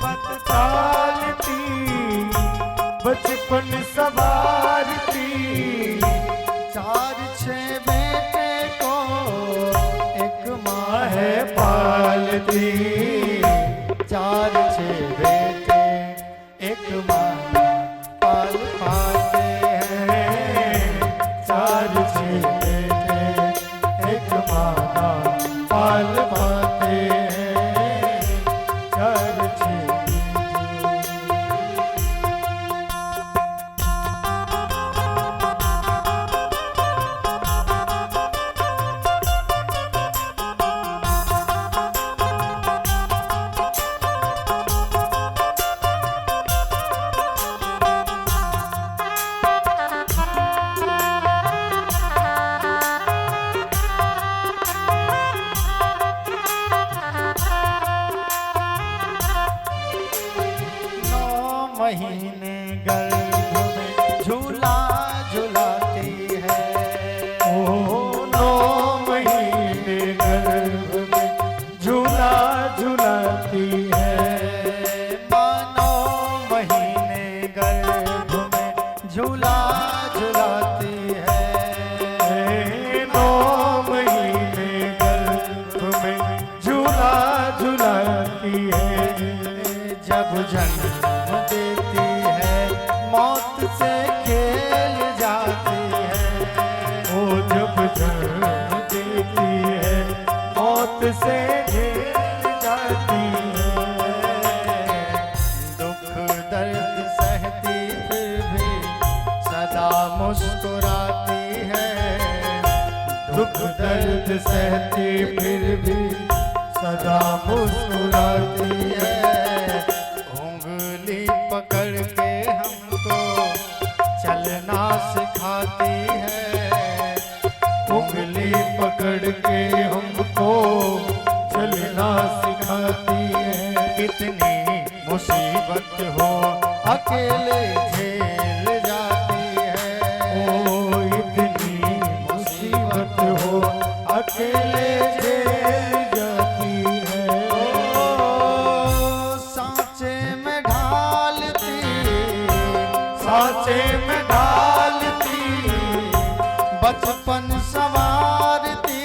मत टालती, बचपन सवारती। 4-6 बेटे को एक माँ है पालती, 4-6 बेटे एक माँ पाल पाते हैं। 4-6 बेटे एक माँ पाल पाते हैं। 4-6 महीने गर्भ में झूला झुलाती है। ओ 9 महीने गर्भ में झूला झुलाती है। माँ 9 महीने गर्भ में झूला झुलाती है। 9 महीने गर्भ में झूला झुलाती है। जब जन्म देती है मौत से खेल जाती है। ओ जब जन्म देती है मौत से खेल जाती है। दुख दर्द सहती फिर भी सदा मुस्कुराती है। दुख दर्द सहती फिर भी सदा मुस्कुराती है। उंगली पकड़ के हमको चलना सिखाती है। उंगली पकड़ के हमको चलना सिखाती है। कितनी मुसीबत हो अकेले झेल जाती है। ओ इतनी मुसीबत हो अकेले झेल जाती है। सांचे में ढालती, सांचे में ढालती, बचपन संवारती,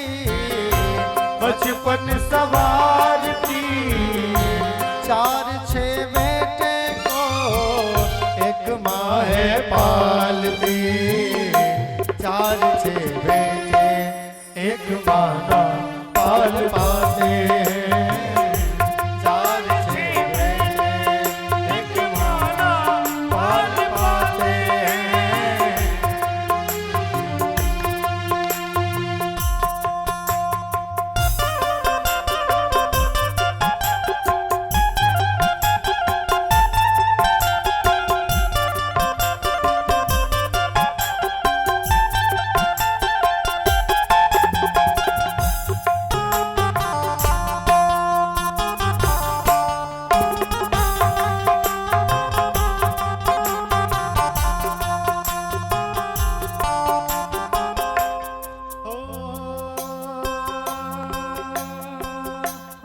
बचपन सवारती। 4-6 बेटे को एक माँ है पालती, 4-6 बेटे एक माना पाल पाते हैं। 4-6 बेटे एक माना पाल पाते हैं।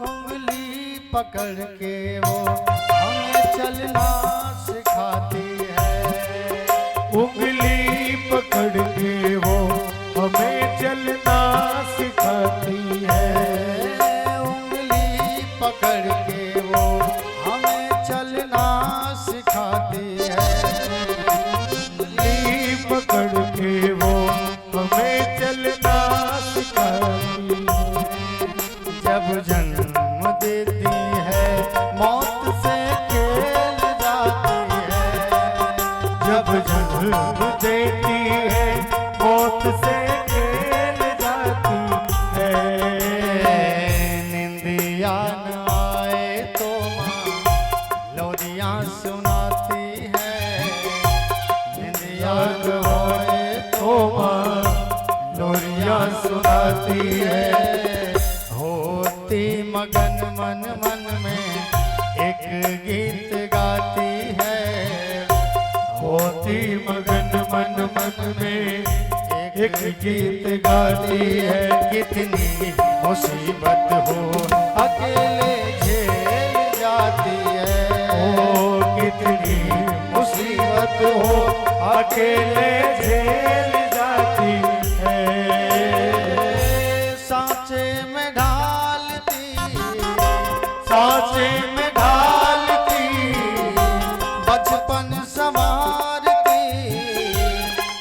उंगली पकड़ के वो हमें चलना सिखाती है। उंगली पकड़ के वो हमें चलना सिखाती है। उंगली पकड़ के वो हमें चलना सिखाती है। उंगली पकड़ के वो हमें चलना सिखाती है। जब जन्म देती है मौत से खेल जाती है। जब जन्म देती है मौत से खेल जाती है। निंदिया न आए तो माँ लोरियां सुनाती है। निंदिया न आए तो माँ लोरियां सुनाती है। होती मगन मन मन में एक गीत गाती है। होती मगन मन मन में एक गीत गाती है। कितनी मुसीबत हो अकेले झेल जाती है। अकेले झेल जाती है। सांचे में ढालती, सांचे में ढालती, बचपन संवारती,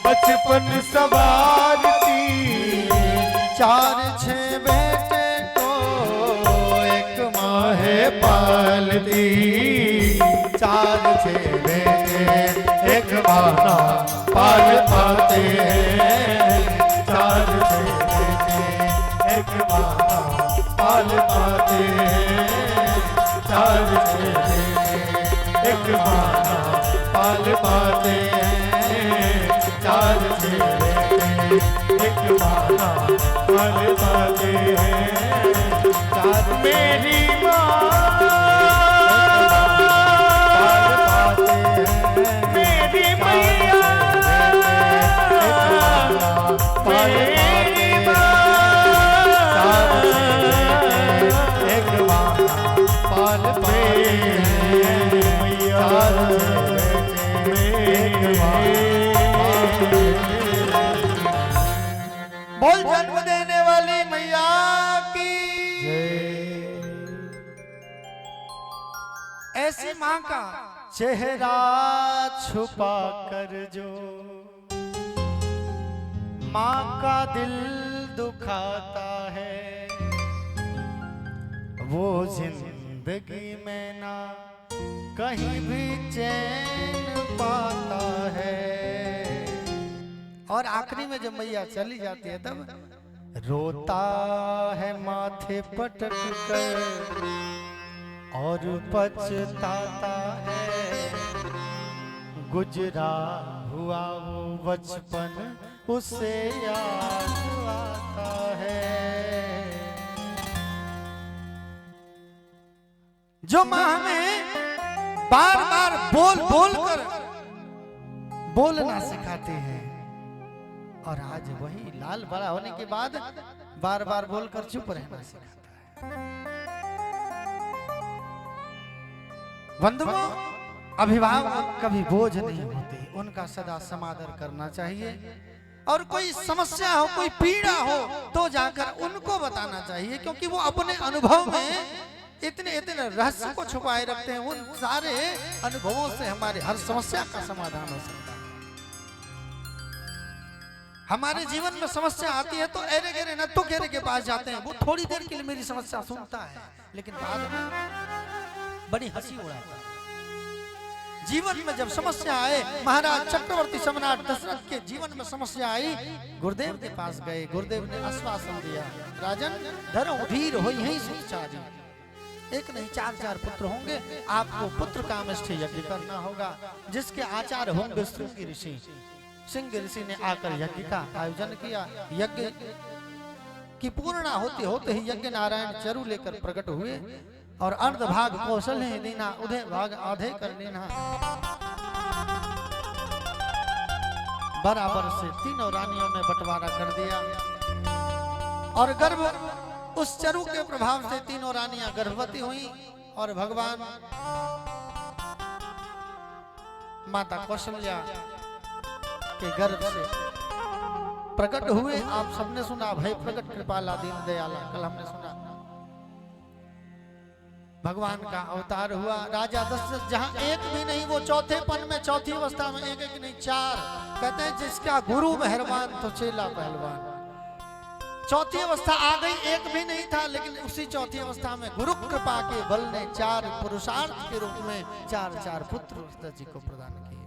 बचपन सवारती, 4-6 बेटे को एक माँ है पालती। 4-6 बेटे एक माना पाल पाते हैं। 4-6 बेटे एक माना पाल पाते हैं। 4-6 बेटे एक माना पाल पाते हैं। 4-6 बेटे एक माना पाल पाते हैं। मेरी माँ मेरी मैया मेरी माँ एक माँ पाल मेरी मैया बोल जन्म देने वाली मैया की। ऐसी माँ का चेहरा छुपा कर जो माँ का दिल दुखाता है, वो जिंदगी में ना कहीं भी चैन पाता है। और आखिरी में जब मैया चली जाती है तब रोता है माथे पटक कर और पछताता है, गुजरा हुआ वो बचपन उसे याद आता है। जो माँ हमें बार बार बोल बोल कर बोलना सिखाते हैं, और आज वही लाल बड़ा होने के बाद बार बार बोलकर चुप रहना सिखाता है। बंधुओं, अभिभावक कभी बोझ नहीं होते, उनका सदा समादर करना चाहिए। और कोई समस्या हो, कोई पीड़ा हो तो जाकर उनको बताना चाहिए, क्योंकि वो अपने अनुभव में इतने इतने रहस्य को छुपाए रखते हैं। उन सारे अनुभवों से हमारे हर समस्या का समाधान हो सकता है। हमारे जीवन में समस्या आती है तो एरे गेरे नत्थु गेरे के पास जाते हैं, वो थोड़ी देर के लिए मेरी समस्या सुनता है, लेकिन बाद में बड़ी हंसी उड़ाता है। जीवन में जब समस्या आए, महाराज चक्रवर्ती सम्राट दशरथ के जीवन में समस्या आई, गुरुदेव के पास गए। गुरुदेव ने आश्वासन दिया, राजन धरो धीर हो यही सुखचारी, एक नहीं 4-4 पुत्र होंगे, आपको पुत्र कामेष्ठी यज्ञ करना होगा, जिसके आचार्य होंगे श्रृंगी ऋषि। सिंह ऋषि ने आकर यज्ञ का आयोजन किया। यज्ञ की पूर्णा होते होते ही यज्ञ नारायण चरु लेकर प्रकट हुए और अर्ध भाग कौशल ने देना, उधे भाग आधे कर लेना। बराबर से तीनों रानियों में बंटवारा कर दिया, और गर्भ उस चरु के प्रभाव से तीनों रानियां गर्भवती हुई, और भगवान माता कौशल्या के गर्भ से प्रकट हुए। आप सबने सुना, भय प्रकट कृपाला दीन दयाला, कल हमने सुना। भगवान का अवतार हुआ। राजा दशरथ जहां एक भी नहीं, वो चौथे पन में चौथी अवस्था में एक एक नहीं 4, कहते हैं जिसका गुरु मेहरबान तो चेला पहलवान। चौथी अवस्था आ गई, एक भी नहीं था, लेकिन उसी चौथी अवस्था में गुरु कृपा के बल ने 4 पुरुषार्थ के रूप में 4-4 पुत्र दशरथ जी को प्रदान किए।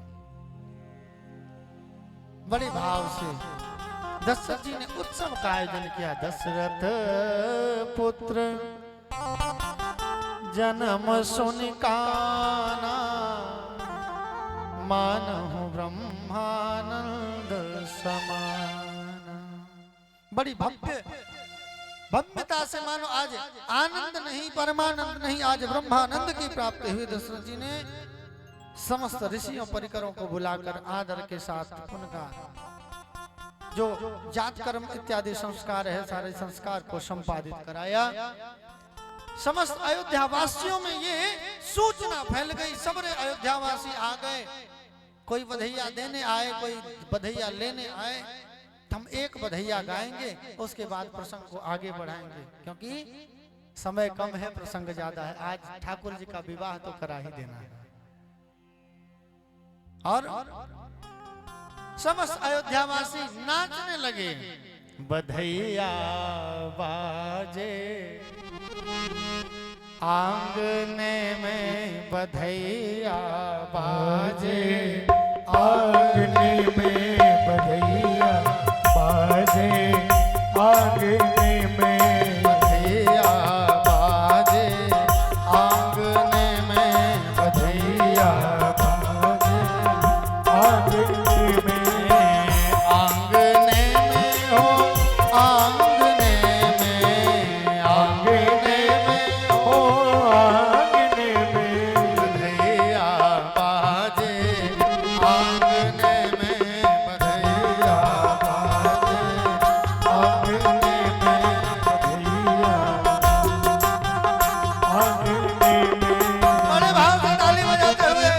बड़े भाव से दशरथ जी ने उत्सव का आयोजन किया। दशरथ पुत्र जन्म सुन काना, मानहु ब्रह्मानंद समान। बड़ी भव्यता से मानो आज आनंद नहीं, परमानंद नहीं, आज ब्रह्मानंद की प्राप्ति हुई। दशरथ जी ने समस्त ऋषियों परिकरों को बुलाकर आदर के साथ उनका जो जात कर्म इत्यादि संस्कार है, सारे संस्कार को संपादित कराया। समस्त अयोध्या वासियों में ये सूचना फैल गई, सबरे अयोध्या वासी आ गए। कोई बधैया देने आए, कोई बधैया लेने आए, तो हम एक बधैया गाएंगे, उसके बाद प्रसंग को आगे बढ़ाएंगे, क्योंकि समय कम है, प्रसंग ज्यादा है। आज ठाकुर जी का विवाह तो करा ही देना है। और समस्त अयोध्यावासी नाचने लगे। बधैया बाजे आंगने में, बधैया बाजे आंगने में, बधैया बाजे आंगने में, बधैया बाजे आंगने में, बधैया बाजे आंगने में, आंगने में हो, आंगने में, आंगने में ओ आंगने में, बधैया बाजे आंगने में, बधैया बाजे आंगने में, बधैया आंगने में। बड़े भाव से ताली बजाते हुए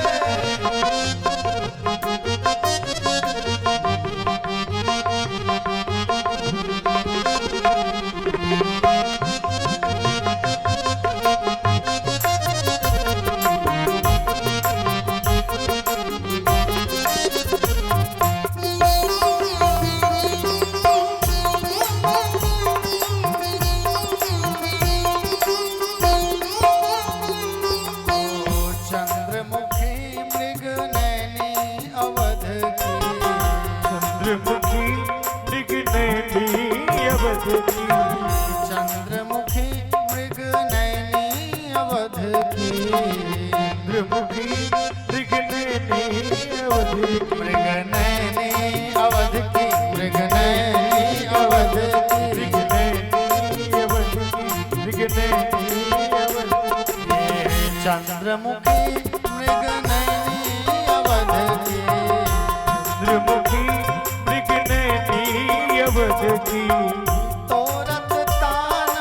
चंद्रमुखी मृग नैनी अवध की, चंद्रमुखी मृग नैनी अवध की, चंद्रमुखी मृग नैनी अवध की, चंद्रमुखी मृग नैनी अवध की, मृग नैनी अवध की, मृग नैनी अवध की, मृग नैनी अवध की, मृग नैनी अवध की, चंद्रमुखी मृग नैनी अवध की, चंद्रमुखी मृग नैनी अवध की, तोरत तान,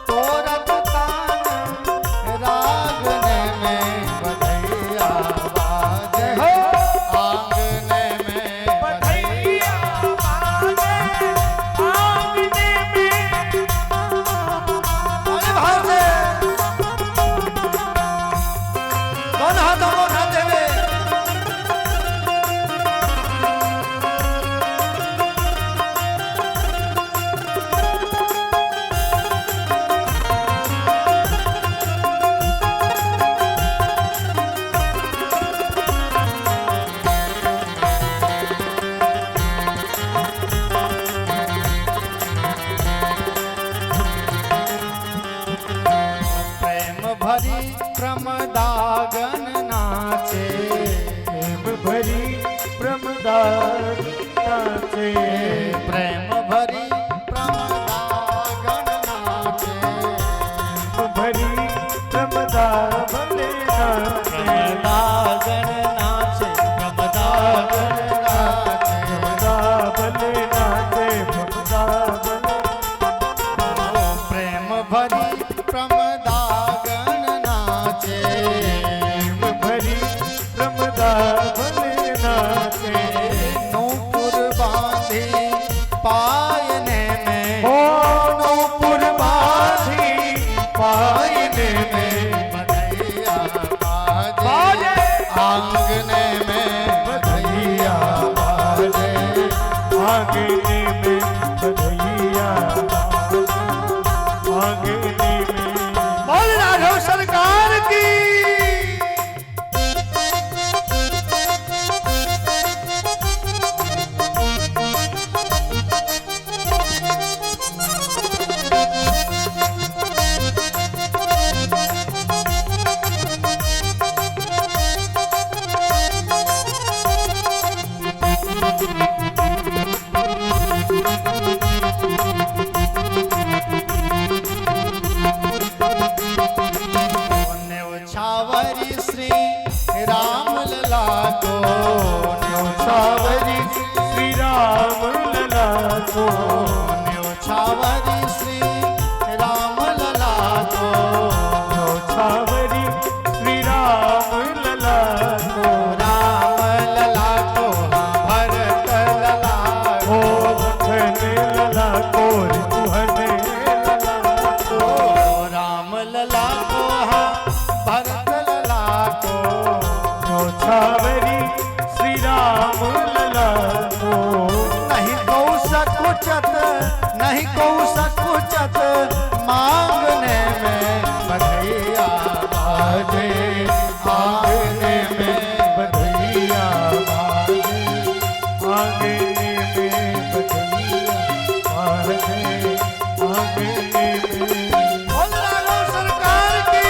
तोरत तान रागने में, बधैया बाजे आंगने में, बधैया बाजे आंगने में। बड़े भाव से दोनों हाथों को उठाते हुए प्रेम भरी प्रमदागन नाचे, प्रेम भरी प्रमदार नाचे, प्रेम भरी प्रमदागन नाचे, प्रेम भरी प्रमदार भले नाचे, प्रमदागन नाचे, प्रमदागन नाचे, प्रमदा भले नाचे, प्रमदा भले प्रेम भरी प्रमदागन नाचे, प्रेम भरी प्रमदा भले नाचे, नूपुर बांधी नहीं को सकुचत मांगने में बधैया बाजे, आंगने में बधैया बाजे, आंगने में बधैया बाजे, आंगने में। बोल राघव सरकार की।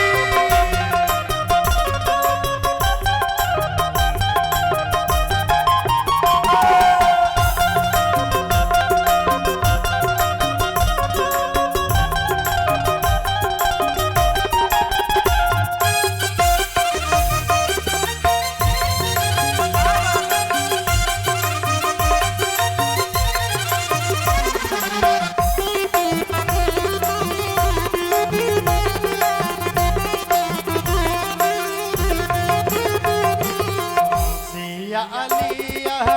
सिया अली यह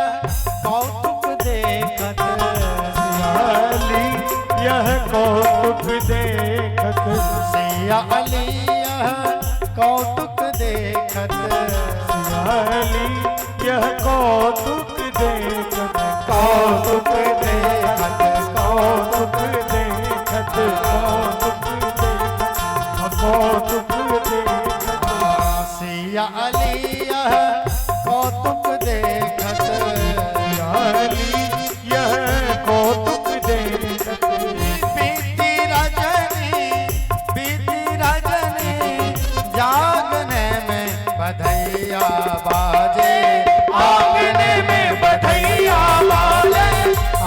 कौतुक देखत, सियाली यह कौतुक देखत, सिया अली यह कौतुक देखत, सियाली यह कौतुक देखत, कौतुक देखत, कौतुक देखत, कौतुक देखत, कौतुक देखत। सिया अली यह कौतुक देखत, सियाली यह कौतुक देखत, बीती रजनी जागने में बधैया बाजे, आंगने में बधैया बाजे,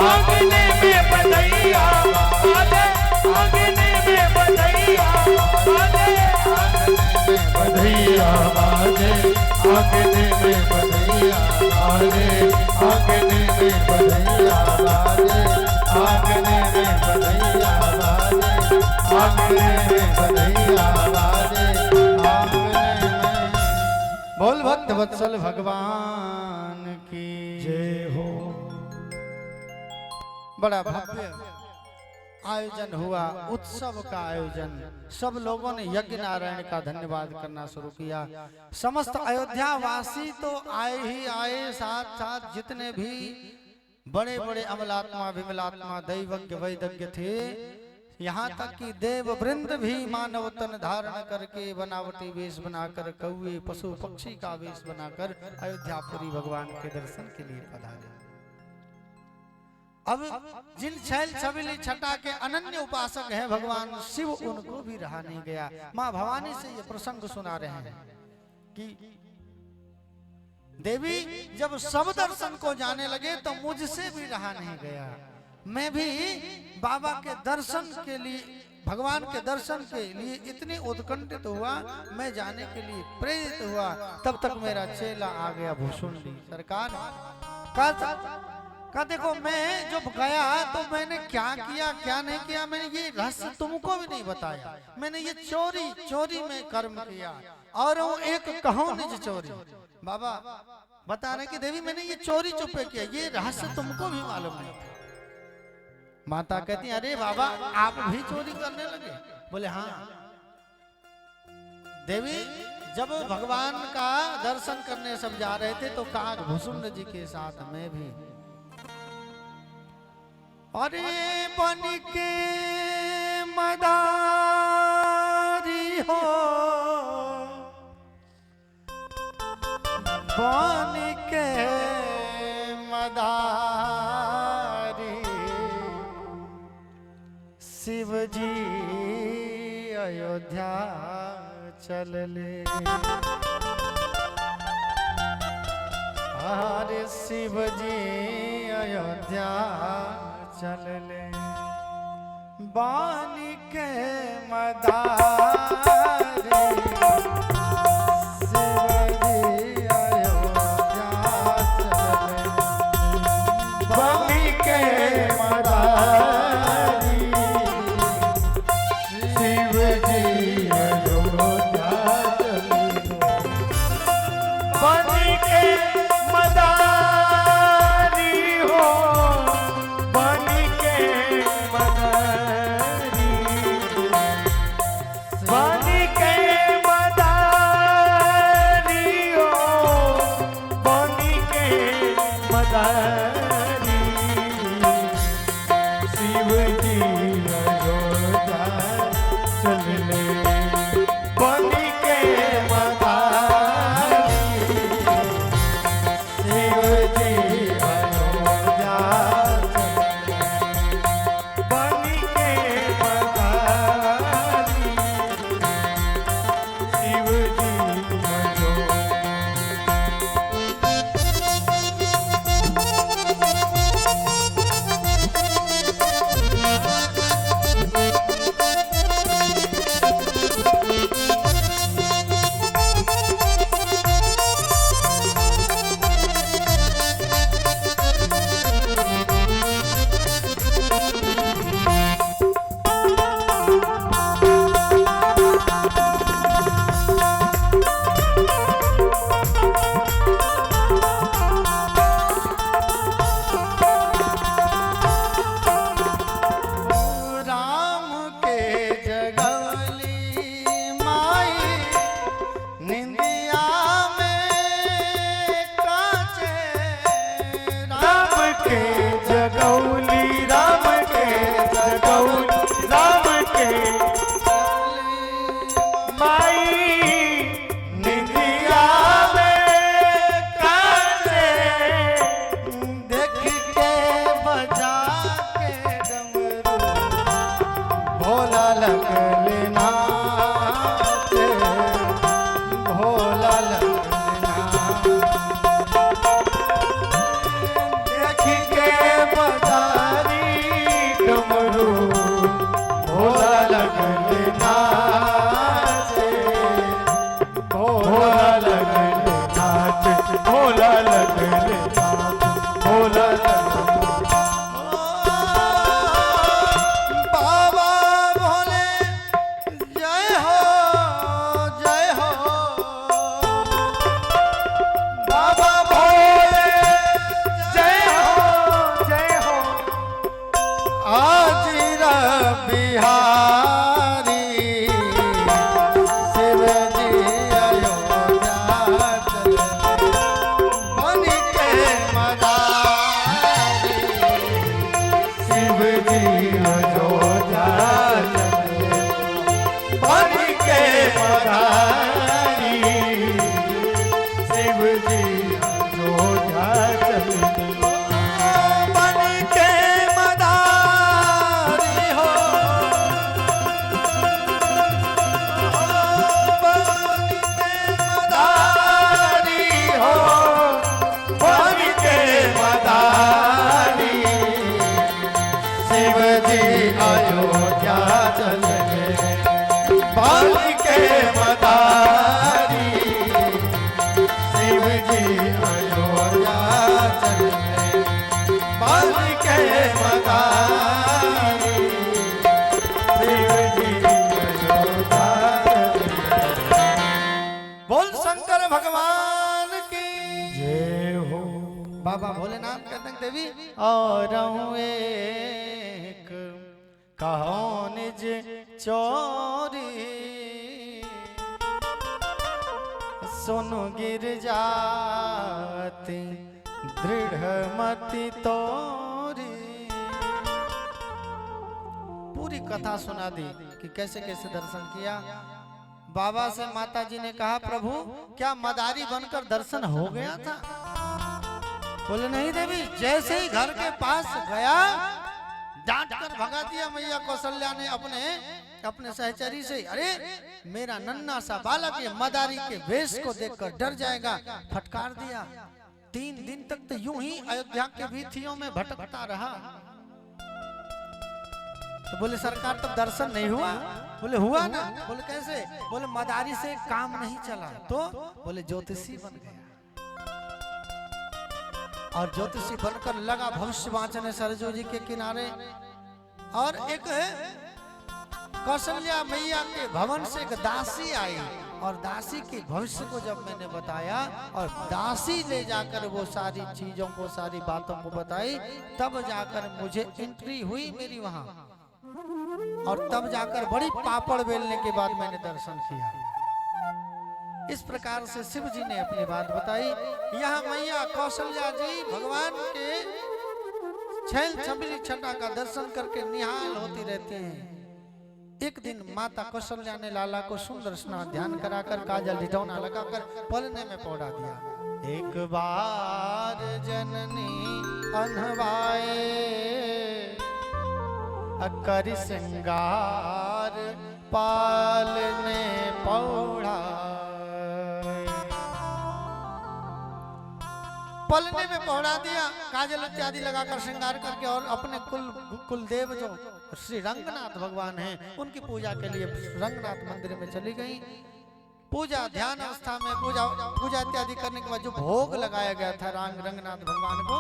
आंगने में बधैया बाजे, आंगने में बधैया बाजे, बधैया बाजे, आंगने में बधैया बाजे, आंगने में बधैया बाजे, आंगने में बधैया बाजे, आंगने में बधैया बाजे, आंगने में। बोल भक्त वत्सल भगवान की जय हो। बड़ा भव्य आयोजन हुआ, उत्सव का आयोजन। सब लोगों ने यज्ञ नारायण का धन्यवाद करना शुरू किया। समस्त अयोध्या वासी तो आए ही आए, साथ साथ जितने भी बड़े बड़े अमलात्मा विमलात्मा दैवज्ञ वैदज्ञ थे, यहाँ तक कि देव वृंद भी मानव तन धारण करके बनावटी वेश बनाकर, कौवे पशु पक्षी का वेश बनाकर अयोध्यापुरी भगवान के दर्शन के लिए पधारे। अब जिन छैल छबीली छटा के अनन्य उपासक हैं भगवान शिव, उनको भी रहा नहीं गया। माँ भवानी से ये प्रसंग सुना रहे हैं कि देवी जब सब दर्शन को जाने लगे तो मुझसे भी रहा नहीं गया। मैं भी बाबा के दर्शन के लिए, भगवान के दर्शन के लिए इतनी उत्कंठित हुआ, मैं जाने के लिए प्रेरित हुआ। तब तक मेरा चेला आ गया भूषुंडी सरकार का देखो, मैं जब गया तो मैंने क्या किया क्या नहीं किया, मैंने ये रहस्य तुमको भी नहीं बताया। मैंने ये चोरी में कर्म किया, और वो एक कहो निज चोरी। बाबा बता रहे कि देवी मैंने ये चोरी चुपे किया, ये रहस्य तुमको भी मालूम नहीं था। माता कहती अरे बाबा आप भी चोरी करने लगे? बोले हाँ। देवी जब भगवान का दर्शन करने सब जा रहे थे तो काग भुसुंड जी के साथ मैं भी, अरे बन के मदारी हो, बन के मदारी, शिव जी अयोध्या चल ले। अरे शिव जी अयोध्या चल ले, बानी के मदारी, शिव जी अयोध्या चल ले, बानी के मदारी, शिव जी अयोध्या चले। बानी के मदारी हो, बानी के मदारी, बानी के मदारी हो, बानी के मदारी, शिव जी जी अयोध्या चले बन के मदारी हो, बन के मदारी हो, बन के मदारी शिव जी अयोध्या चले बन के मदारी शिव जी अयोध्या चले बन के मदारी शिव जी अयोध्या चले। बोल शंकर भगवान की जय हो। बाबा भोलेनाथ कहते हैं देवी और एक कहो निज चोरी सुनु गिर जाती दृढ़ मति तोरी। पूरी कथा सुना दी कि कैसे कैसे दर्शन किया। बाबा से माता जी ने कहा प्रभु क्या मदारी बनकर दर्शन हो गया था? बोले नहीं देवी, जैसे ही घर के पास गया डांट कर भगा दिया मैया कौशल्या ने अपने सहचरी से। अरे मेरा नन्हा सा बालक ये मदारी के वेश को देखकर डर जाएगा, फटकार दिया। 3 दिन तक तो यूं ही अयोध्या के वीथियों में भटकता रहा। तो बोले सरकार तब दर्शन नहीं हुआ? बोले हुआ ना। बोले कैसे? बोले मदारी से काम नहीं चला। तो बोले ज्योतिषी बन गया और ज्योतिषी बनकर लगा भविष्य वाचन सरजू जी के किनारे। और एक कौशल्या मैया के भवन से एक दासी आई और दासी के भविष्य को जब मैंने बताया और दासी ले जाकर वो सारी चीजों को सारी बातों को बताई, तब जाकर मुझे एंट्री हुई मेरी वहां। और तब जाकर बड़ी पापड़ बेलने के बाद मैंने दर्शन किया। इस प्रकार से शिव जी ने अपनी बात बताई। यहाँ मैया कौशल्या जी भगवान के छैल छबीली छटा का दर्शन करके निहाल होती रहती हैं। एक दिन माता कौशल्या ने लाला को सुंदर स्नान ध्यान कराकर काजल डिटौना लगाकर पलने में पौड़ा दिया। एक बार जननी अनवाए कर श्रृंगार पालने पौड़ा। पलने में पौड़ा दिया, काजल इत्यादि लगाकर श्रृंगार करके और अपने कुल देव जो श्री रंगनाथ भगवान हैं उनकी पूजा के लिए रंगनाथ मंदिर में चली गई। पूजा ध्यान अवस्था में पूजा इत्यादि करने के बाद जो भोग लगाया गया था रंगनाथ भगवान को,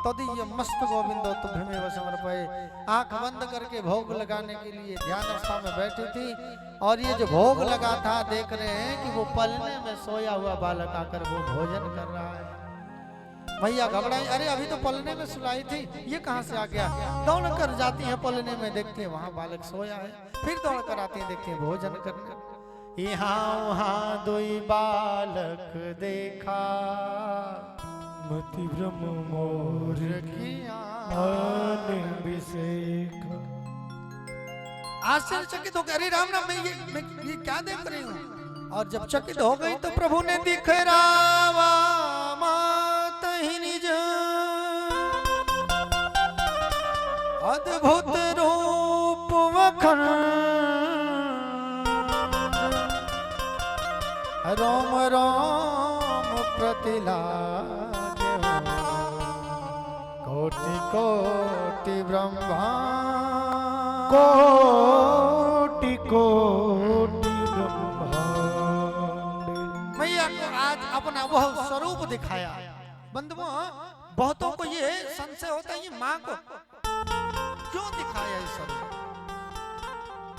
तदीय मस्त गोविंदो तुभ्यमेव समर्पये, आंख बंद करके भोग लगाने के लिए ध्यान अवस्था में बैठी थी। और ये जो भोग लगा था देख रहे हैं कि वो पलने में सोया हुआ बालक आकर वो भोजन कर रहा है। मैया घबराई, अरे अभी तो पलने में सुलाई थी, ये कहाँ से आ गया? दौड़ कर जाती है पलने में, देखते हैं वहाँ बालक सोया है। फिर दौड़ कर आती है, देखते हैं भोजन करने। यहाँ वहाँ दुई बालक देखा मति भ्रम मोर किया अभिषेक। आश्चर्यचकित हो गए, अरे राम राम, मैं ये क्या देख रही हूँ? और जब चकित हो गई तो प्रभु ने दिखरावा मात ही निज अद्भुत रूप वखन, रोम रोम प्रतिलागे कोटि कोटि ब्रह्मांड, कोटि कोटि ब्रह्मांड। मैया को आज अपना वह स्वरूप दिखाया। बंधुओं, बहुतों को ये संशय होता है ये माँ को क्यों दिखाया इस स्वरूप?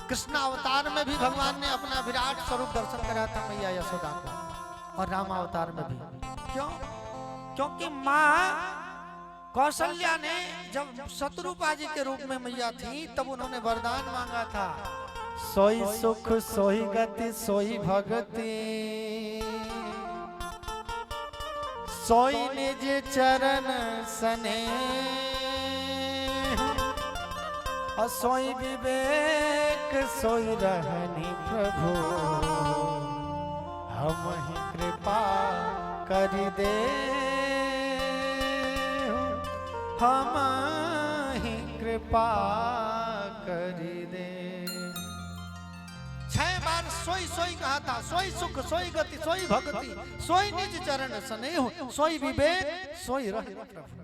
कृष्ण अवतार में भी भगवान ने अपना विराट स्वरूप दर्शन कराया था मैया यशोदा को, और राम अवतार में भी। क्यों? क्योंकि माँ कौशल्या ने जब शत्रुपा जी के रूप में मैया थी तब उन्होंने वरदान मांगा था, सोई सुख सोई गति सोई भगति, सोई निज चरण सने, सोई विवेक सोई रहनी प्रभु, हम ही कृपा कर दे हम ही कृपा कर दे। 6 बार सोई सोई कहा था, सोई सुख सोई गति सोई भक्ति सोई निज चरण स्नेह सोई विवेक सोई रहे प्रभु।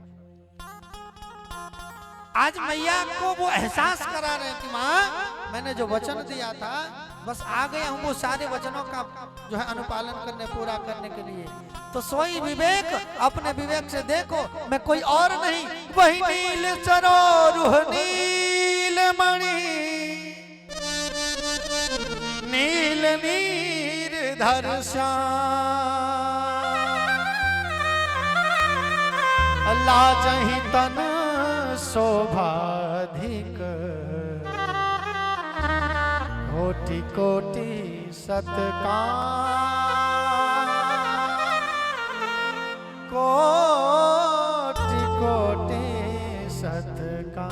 आज मैया को वो एहसास करा रहे कि माँ मैंने जो वचन दिया था बस आ गया हूँ वो सारे वचनों का जो है अनुपालन करने पूरा करने के लिए। तो सोई विवेक, अपने विवेक से देखो मैं कोई और नहीं, वही नील सरोरुह नील मणि नील नीर धर लाजहि तन शोभाधिक कोटि कोटि सत्कार कोटि कोटि सत्कार।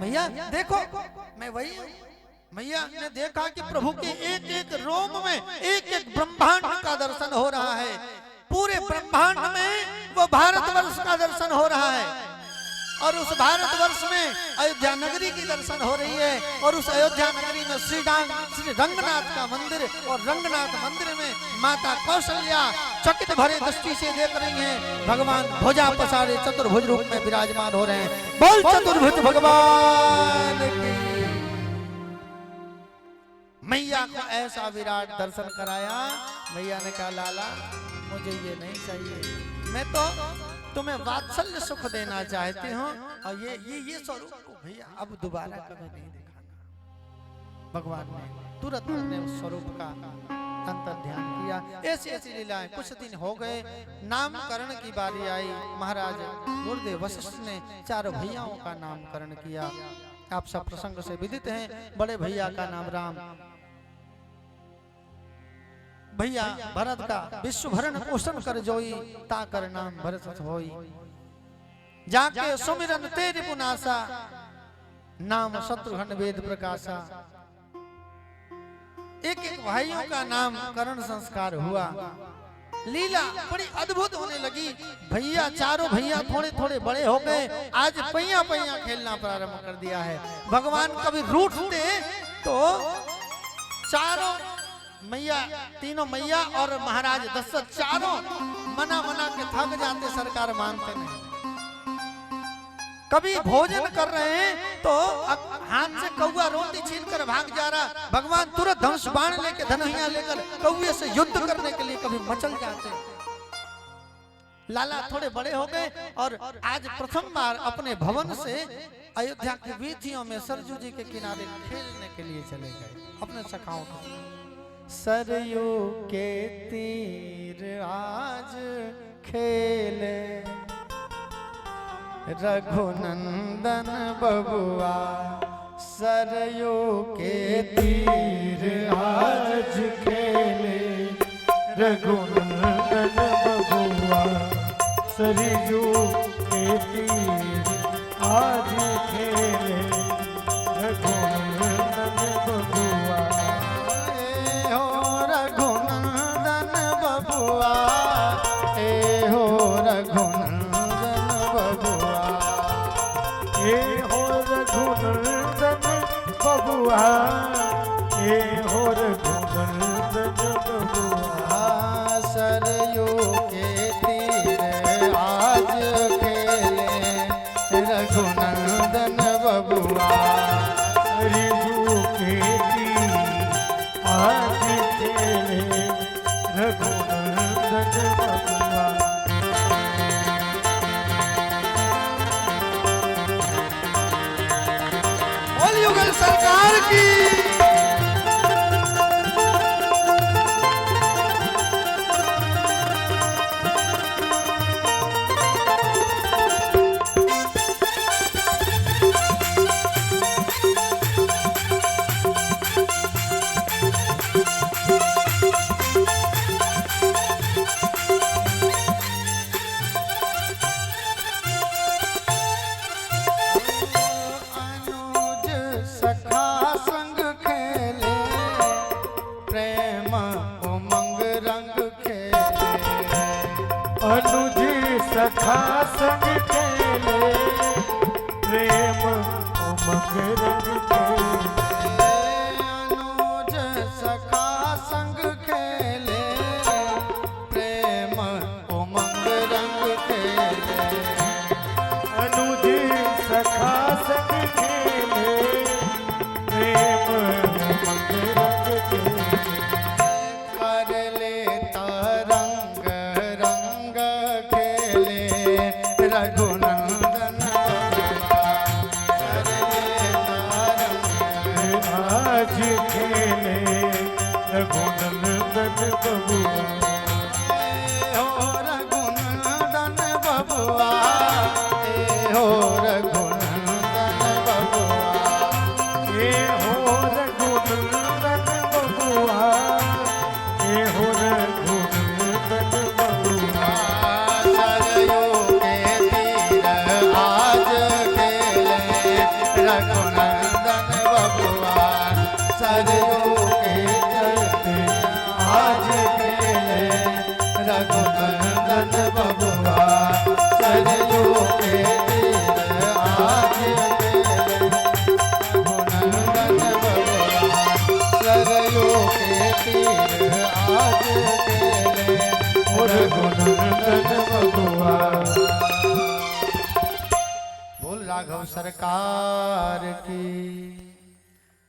मैया देखो मैं वही हूँ। मैया ने देखा कि प्रभु के एक एक रोम में एक एक ब्रह्मांड का दर्शन हो रहा है। पूरे ब्रह्मांड में वो भारतवर्ष का दर्शन हो रहा है और उस भारतवर्ष में अयोध्या नगरी की दर्शन हो रही है। और उस अयोध्या नगरी में श्री रंगनाथ का मंदिर और रंगनाथ मंदिर में माता कौशल्या चकित भरे दृष्टि से देख रही हैं। भगवान भुजा पसारे चतुर्भुज रूप में विराजमान हो रहे हैं। बोल चतुर्भुज भगवान की। मैया को ऐसा विराट दर्शन कराया। मैया ने कहा लाला मुझे ये नहीं चाहिए, मैं तो तुम्हें वात्सल्य सुख देना चाहती हूँ और ये स्वरूप को भैया अब दोबारा कभी नहीं दिखाना। भगवान ने तुरंत अपने उस स्वरूप का अंतर ध्यान किया। ऐसी ऐसी लीलाएं कुछ दिन हो गए। नामकरण की बारी आई। महाराज गुरुदेव वशिष्ठ ने चारों भैयाओं का नामकरण किया। आप सब प्रसंग से विदित हैं। बड़े भैया का नाम राम, भैया भरत का विश्व भरण पोषण कर जोई ताकर नाम भरत होई। जाके सुमिरन तेरी पुनासा नाम शत्रुघ्न वेद प्रकाशा। एक एक भाइयों का नाम करण संस्कार हुआ। लीला बड़ी अद्भुत होने लगी। भैया चारों भैया थोड़े थोड़े बड़े हो गए। आज पैया पैया खेलना प्रारंभ कर दिया है। भगवान कभी रूठते तो चारों मैया, तीनों मैया और महाराज दशरथ चारों मना मना के थक जाते, सरकार मानते नहीं। कभी भोजन कर रहे हैं तो हाथ से कौआ रोटी छीन कर भाग जा रहा, भगवान तुरंत धनुष बाण लेके धनुहिया लेकर कौए से युद्ध करने के लिए कभी मचल जाते। लाला थोड़े बड़े हो गए और आज प्रथम बार अपने भवन से अयोध्या की वीथियों में सरजू जी के किनारे खेलने के लिए चले गए अपने सखाओं को। सरयू के तीर आज खेले रघुनंदन बबुआ। सरयू के तीर आज खेले रघुनंदन बबुआ। सरयू के तीर आज खेले रघुनंदन बबुआ। ए हो रघुनंदन बबुआ, ए हो रघुनंदन बबुआ, ए हो रघुनंदन बबुआ। सरयू के तीर आज खेले रघुनंदन बबुआ। सरयू के तीर आज खेले रघुनंदन बबुआ। बोल युगल सरकार की। सखा संग खेले प्रेम उमंग रंग खेले। अनुज सखा संग खेले प्रेम उमंग रंग खेले। अनुज सखा संग खेले प्रेम उमंग रंग खेले। कर लेता रंग रंग खेले रघुनंदन आज खेले रघुनंदन बबुआ। हो रघुनंदन बबुआ हो रघुनंदन बबुआ। ए हो रघुनंदन बबुआ ए हो रघुनंदन बबुआ। सरयू के तीर आज खेले रघुनंदन बबुआ। सरयू के तीर आज खेले रघुनंदन बबुआ। सरयू के तीर आज खेले रघुनंदन बबुआ। सरयू के तीर आज खेले रघुनंदन बबुआ। बोल राघव सरकार की।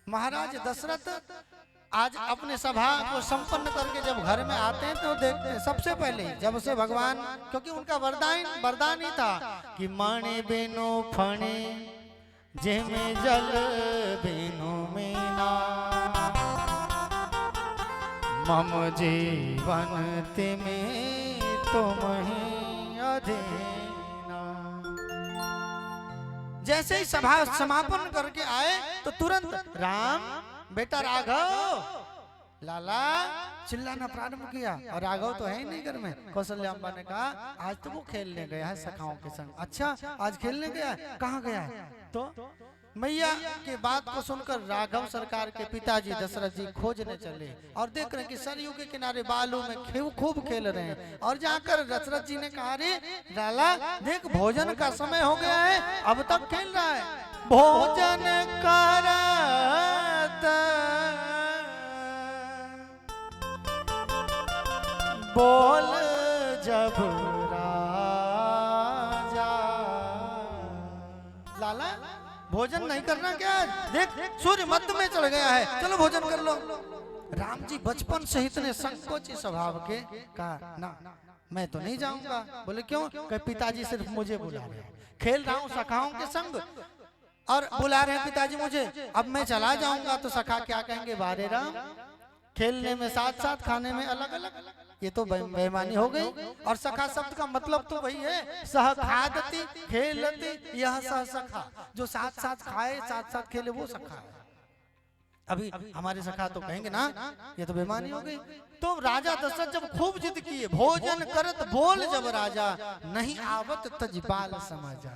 महाराज दशरथ आज अपने सभा को संपन्न करके जब घर में आते हैं तो देखते हैं सबसे पहले जब से भगवान, क्योंकि उनका वरदान ही था कि माणे बेनो फणे जेमे जल बेनो मीना मम जीवन तिमे तुमहि अधीना। जैसे ही सभा समापन करके आए तो तुरंत राम बेटा राघव लाला चिल्लाना प्रारंभ किया। और राघव तो है ही नहीं घर में। कौशल्या अम्बा ने कहा आज तो वो खेलने गया है सखाओं के संग। अच्छा आज खेलने गया है, कहाँ गया है? तो मैया के बात को सुनकर राघव सरकार के पिताजी दशरथ जी खोजने चले और देख रहे हैं कि सरयू के किनारे बालू में खूब खेल रहे हैं। और जाकर दशरथ जी ने कहा रे लाला देख भोजन का समय हो गया है, अब तक खेल रहा है। भोजन करत बोल जब राजा। लाला भोजन नहीं करना क्या? देख सूर्य मध्य में चढ़ गया है, चलो भोजन कर लो। राम जी बचपन से इतने संकोची स्वभाव के कहा ना मैं तो नहीं जाऊंगा। बोले क्यों? कि पिताजी सिर्फ मुझे बुला रहे हैं, खेल रहा हूँ सखाओं के संग और बुला रहे हैं पिताजी मुझे। अब मैं चला जाऊंगा तो सखा क्या कहेंगे, बारे राम खेलने में साथ साथ खाने में अलग अलग। ये तो बेईमानी हो गई। और सखा शब्द का मतलब तो वही है सह खादती खेलती यह सह सखा, जो साथ साथ खाए साथ साथ खेले वो सखा है। अभी हमारे सखा तो कहेंगे ना ये तो बेईमानी हो गई। तो राजा दशरथ जब खूब जिद किए, भोजन करत बोल जब राजा नहीं आवत तजबाल समाजा।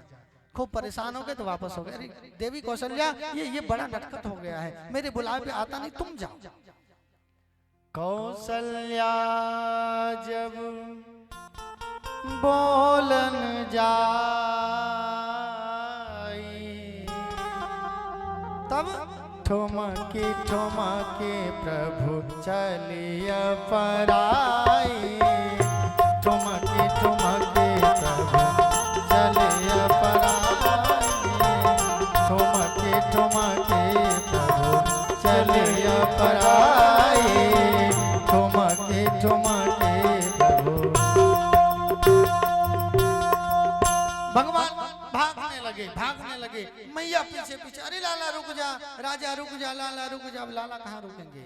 खूब परेशान हो गए तो वापस हो गए। अरे देवी कौशल्या ये बड़ा नटखट हो गया है, मेरे बुलावे पे आता नहीं, तुम जाओ। कौशल्या जब बोलन जाई तब ठुमकी ठुमकी प्रभु चलिया पराई। ठुमकी ठुमकी प्रभु चलिया पराई। ठुमकी ठुमकी प्रभु चलिया पराई। ठुमकी ठुमकी प्रभु। भगवान भागने लगे मैया पीछे पीछे। अरे लाला रुक जा, राजा रुक जा, लाला रुक जा। अब लाला कहाँ रुकेंगे?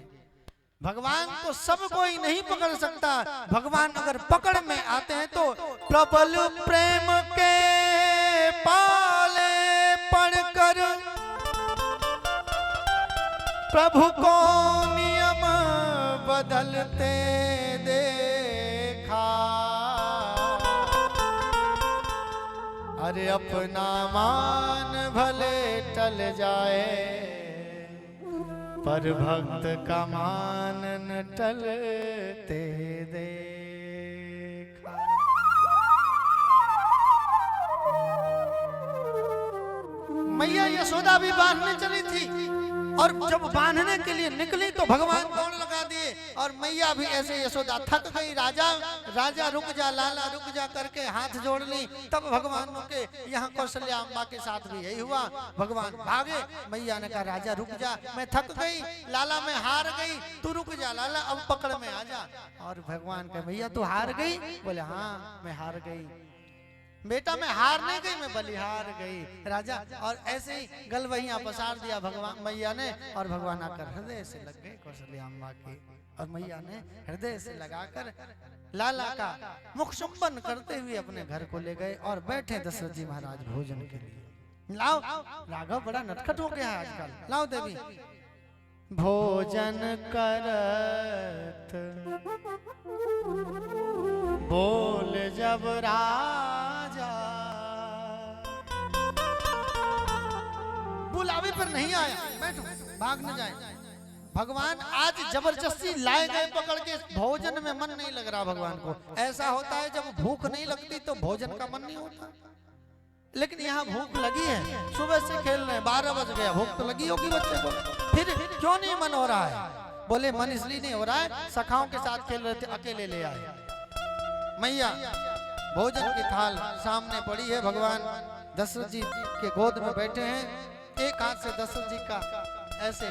भगवान को सब कोई नहीं पकड़ सकता। भगवान अगर पकड़ में आते हैं तो प्रबल प्रेम के पाले पढ़कर प्रभु को नियम बदलते देखा। अरे अपना मान भले टल जाए पर भक्त का मान न टलते देखा। मैया यशोदा भी बांधने चली थी और जब बांधने के लिए निकली तो भगवान दौड़ लगा दिए और मैया भी ऐसे यशोदा थक गई। राजा रुक जा, लाला रुक जा करके हाथ जोड़ ली। तब भगवान के यहाँ कौशल्या अम्बा के साथ भी यही हुआ। भगवान भागे, मैया ने कहा राजा रुक जा, मैं थक गई, लाला मैं हार गई, तू रुक जा लाला, अब पकड़ में आ जा। और भगवान कहे मैया तू हार गई? बोले हाँ मैं हार गई बेटा, मैं हार नहीं गई, मैं बलिहार गई राजा। और ऐसे ही गलवहियां पसार दिया भगवान मैया ने और भगवान आकर हृदय से लग गए कौशल्या अम्बा के। और मैया ने हृदय से लगाकर लाला का मुख चुंबन करते हुए अपने घर को ले गए और बैठे दशरथ जी महाराज भोजन के लिए। लाओ, राघव बड़ा नटखट हो गया है आजकल। लाओ देवी। भोजन करत बोल जब राजा, बुलावे पर नहीं आया, बैठो, भाग न जाए। भगवान आज जबरदस्ती लाए गए पकड़ के। भोजन में मन नहीं लग रहा भगवान को। ऐसा होता है जब भूख नहीं लगती तो भोजन का मन नहीं होता, लेकिन यहाँ भूख लगी है। सुबह से खेल रहे हैं, 12 बज गया, भूख तो लगी होगी बच्चे को, फिर क्यों नहीं मन हो रहा है? बोले मन इसलिए नहीं हो रहा है, सखाओं के साथ खेल रहे थे, अकेले ले आए। मैया भोजन की थाल सामने पड़ी है, भगवान दशरथ जी के गोद में बैठे हैं। एक हाथ से दशरथ जी का ऐसे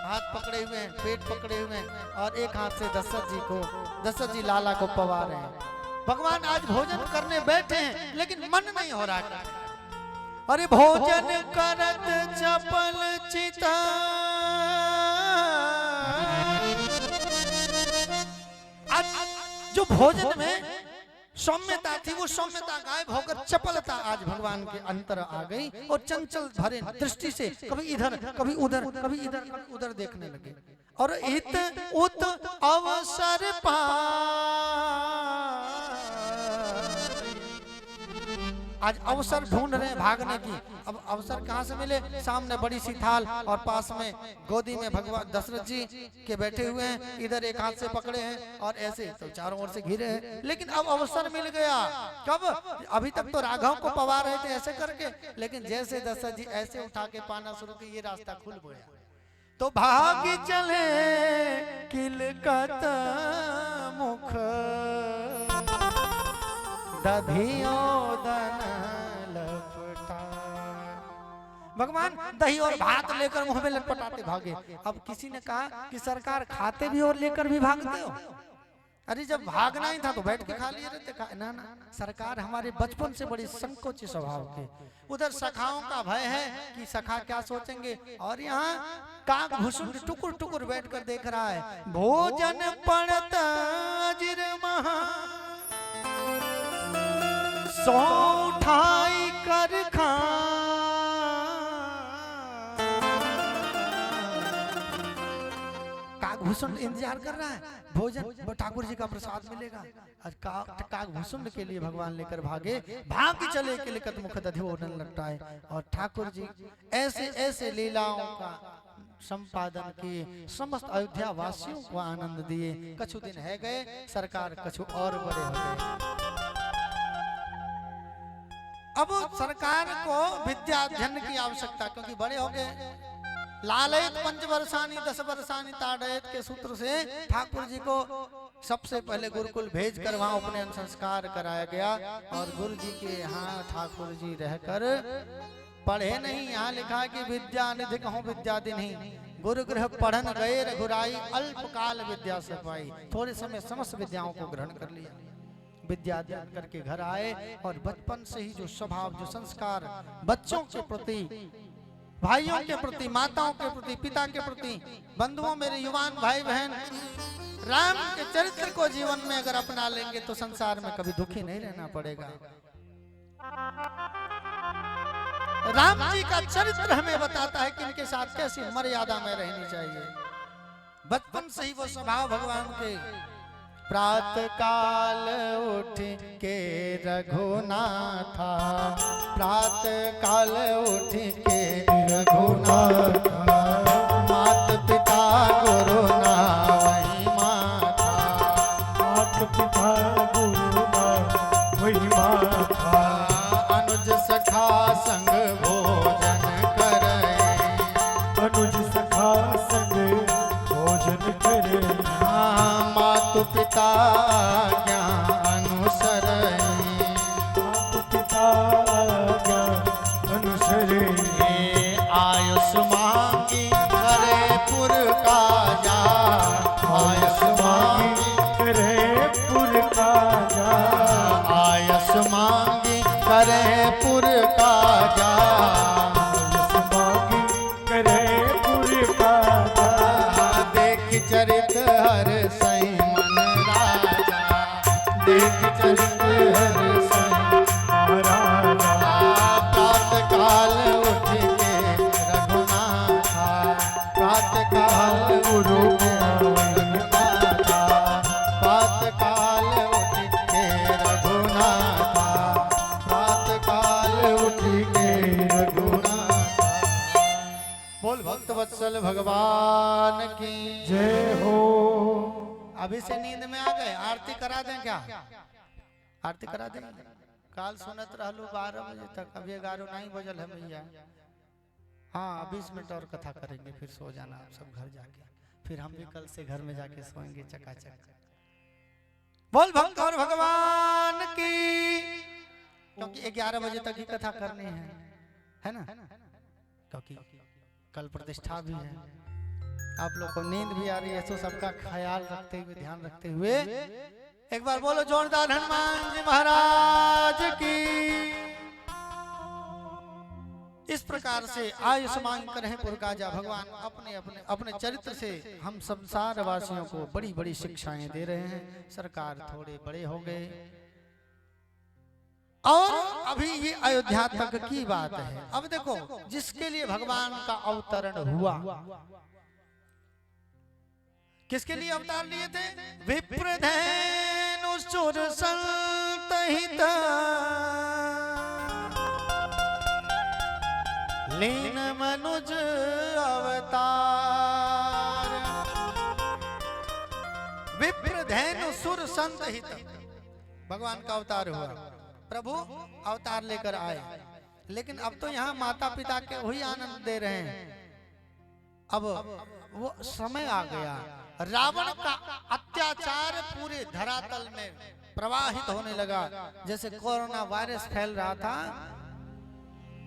हाथ पकड़े हुए हैं, पेट पकड़े हुए हैं, और एक हाथ से दशरथ जी लाला को पवा रहे हैं। भगवान आज भोजन करने बैठे हैं लेकिन मन नहीं हो रहा। अरे भोजन करत चपल चिता, जो भोजन में सौम्यता थी वो सौम्यता गायब होकर चपलता आज भगवान के अंतर आ गई और चंचल भरे दृष्टि से कभी इधर कभी उधर, कभी इधर कभी उधर देखने लगे। और इत उत अवसर पा, आज अवसर ढूंढ रहे हैं भागने की। अब अवसर कहाँ से मिले? सामने बड़ी सी थाल और पास में गोदी में भगवान दशरथ जी के बैठे हुए हैं, इधर एक हाथ से पकड़े हैं और ऐसे तो चारों ओर से घिरे हैं। लेकिन अब अवसर मिल गया। कब? अभी तक तो राघव को पवा रहे थे ऐसे करके, लेकिन जैसे दशरथ जी ऐसे उठा के पाना शुरू किया, ये रास्ता खुल गया। तो भाग चले किलकत मुख दधियोदन लपटा। भगवान दही और भात लेकर मुंह में लटपटाते भागे। अब किसी ने कहा कि सरकार खाते भी और लेकर भी भागते हो। अरे जब भागना ही था तो बैठ के खा लिए रहते। ना ना, सरकार हमारे बचपन से बड़ी संकोची स्वभाव के। उधर सखाओं का भय है कि सखा क्या सोचेंगे, और यहाँ काग भुसुंड टुकुर टुकुर बैठकर देख रहा है। भोजन पड़ता जिर महा सो उठाई कर खा, कागभूषण इंतजार कर रहा है, भोजन ठाकुर जी का प्रसाद मिलेगा। आज कागभूषण के लिए भगवान लेकर भागे। भाग चले के लिखत मुख दधियोदन लपटाए। और ठाकुर जी ऐसे ऐसे लीलाओं का संपादन किए, समस्त अयोध्या वासियों को आनंद दिए। कछु दिन है गए, सरकार कछु और बड़े हो गए। अब सरकार को विद्या अध्ययन की आवश्यकता, क्योंकि बड़े हो गए। लालयत 5 वर्षानी 10 वर्षानी ताड़यत के सूत्र से ठाकुर जी को सबसे पहले गुरुकुल भेजकर वहां उपनयन संस्कार कराया गया। और गुरु जी के यहाँ ठाकुर जी रहकर पढ़े नहीं। यहाँ लिखा है कि विद्या निधि कहूँ विद्या दिन, गुरु गृह पढ़न गए रघुराई, अल्पकाल विद्या से पाई। थोड़े समय समस्त विद्याओं को ग्रहण कर लिया, विद्या अध्ययन करके घर आए। और बचपन से ही जो स्वभाव, जो संस्कार बच्चों के प्रति, भाइयों के प्रति, माताओं के प्रति, पिता के प्रति, बंधुओं, मेरे युवान भाई बहन, राम के चरित्र को जीवन में अगर अपना लेंगे तो संसार में कभी दुखी नहीं रहना पड़ेगा। राम जी का चरित्र हमें बताता है कि इनके साथ कैसी मर्यादा में रहनी चाहिए। बचपन से ही वो स्वभाव भगवान के। प्रात काल उठ के रघुनाथा, प्रात काल उठ के रघुनाथा, मात पिता गुरु ना वही माथा, मात पिता गुरु ना वही माथा, अनुज सखा संग भोजन कर आज्ञा अनुसरई, मात पिता आज्ञा अनुसरई। आयुष मांगी करे पुर काजा, आयुष मांगी करे पुर काजा, आयुष मांगी करे पुर काजा, आयुष मांगी करे पुर काजा। देख चरित हर सई मन राजा, देख चरित हर सई महाराजा। प्रात काल उठ के रघुनाथा, प्रात काल गुरु रघुनाथा, प्रात काल उठ के रघुनाथा, प्रात काल उठ के रघुनाथा। बोल भक्त वत्सल भगवान की जय हो। अभी से नींद में आ गए? आरती करा दें क्या? आरती करा दें? काल सुनत रहलू 12 बजे तक, अभी 11 नहीं बजल है भैया। हाँ 20 मिनट और कथा करेंगे, फिर सो जाना आप सब घर जाके। फिर हम भी कल से घर में जाके सोएंगे चकाचक। बोल भक्त और भगवान की, क्योंकि 11 बजे तक ही कथा करनी है ना? क्योंकि कल प्रतिष्ठा भी है। आप लोग को नींद भी आ रही है, तो सबका ख्याल रखते हुए, ध्यान रखते हुए एक बार बोलो जोरदार हनुमान जी महाराज की। इस प्रकार से आयुष मांग कर है पुरकाजा। भगवान अपने अपने अपने चरित्र से हम संसार वासियों को बड़ी बड़ी शिक्षाएं दे रहे हैं। सरकार थोड़े बड़े हो गए और अभी ये अयोध्या तक की बात है। अब देखो, जिसके लिए भगवान का अवतरण हुआ, किसके लिए अवतार लिए थे? विप्रधेनु सुर संतहित लीन मनुज अवतार। विप्रधेनु सुर संतहित भगवान का अवतार हुआ। प्रभु अवतार लेकर आए, लेकिन अब तो यहाँ माता पिता के वही आनंद दे रहे हैं। अब वो समय आ गया, रावण का अत्याचार पूरे धरातल में प्रवाहित होने लगा। जैसे कोरोना वायरस फैल रहा था,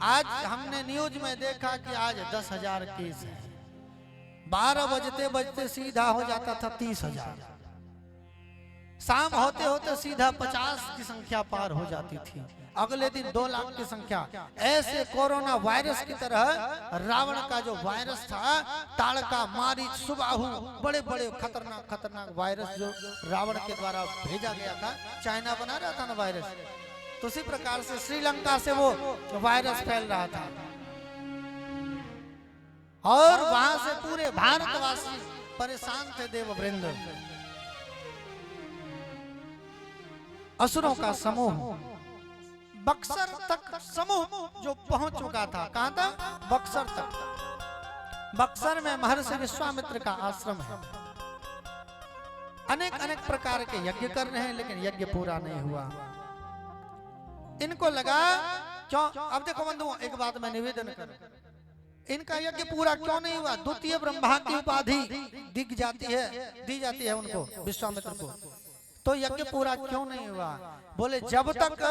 आज हमने न्यूज में देखा कि आज 10,000 केस है। 12 बजते बजते सीधा हो जाता था 30,000, शाम होते होते सीधा 50 की संख्या पार हो जाती थी, अगले दिन 2 लाख की संख्या। ऐसे कोरोना वायरस की तरह रावण का जो वायरस था, ताड़का, मारीच, सुबाहु, बड़े बड़े खतरनाक खतरनाक वायरस जो रावण के द्वारा भेजा गया था। चाइना बना रहा था ना वायरस, तो उसी प्रकार से श्रीलंका से वो वायरस फैल रहा था और वहां से पूरे भारतवासी परेशान थे। देववृंद, असुरों का समूह बक्सर तक समूह जो पहुंच चुका था। कहां तक? बक्सर तक। बक्सर में महर्षि विश्वामित्र का आश्रम है। अनेक अनेक प्रकार के यज्ञ कर रहे हैं, लेकिन यज्ञ पूरा नहीं हुआ। इनको लगा क्यों? अब देखो बंधुओं, एक बात मैं निवेदन करूं, इनका यज्ञ पूरा क्यों नहीं हुआ? द्वितीय ब्रह्मा की उपाधि दी जाती है उनको, विश्वामित्र को, तो यज्ञ पूरा क्यों नहीं हुआ? बोले जब तक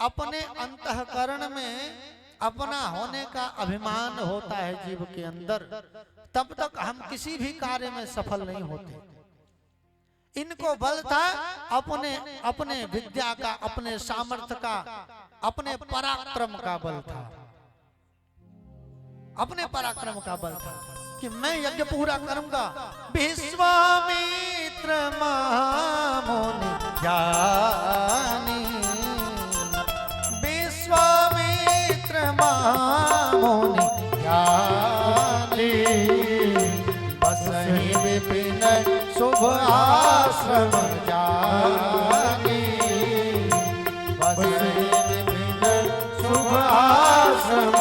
अपने अंतःकरण में अपना होने का अभिमान होता है जीव के अंदर, तब तक हम किसी भी कार्य में सफल नहीं होते। इनको बल था अपने अपने विद्या का, अपने सामर्थ्य का, अपने पराक्रम का बल था, अपने पराक्रम का बल था कि मैं यज्ञ पूरा करूंगा। विश्वामित्र महामुनि ज्ञानी, विश्वामित्र महामुनि ज्ञानी, बसहि विपिन शुभ आश्रम जानी, बसहि विपिन शुभ आश्रम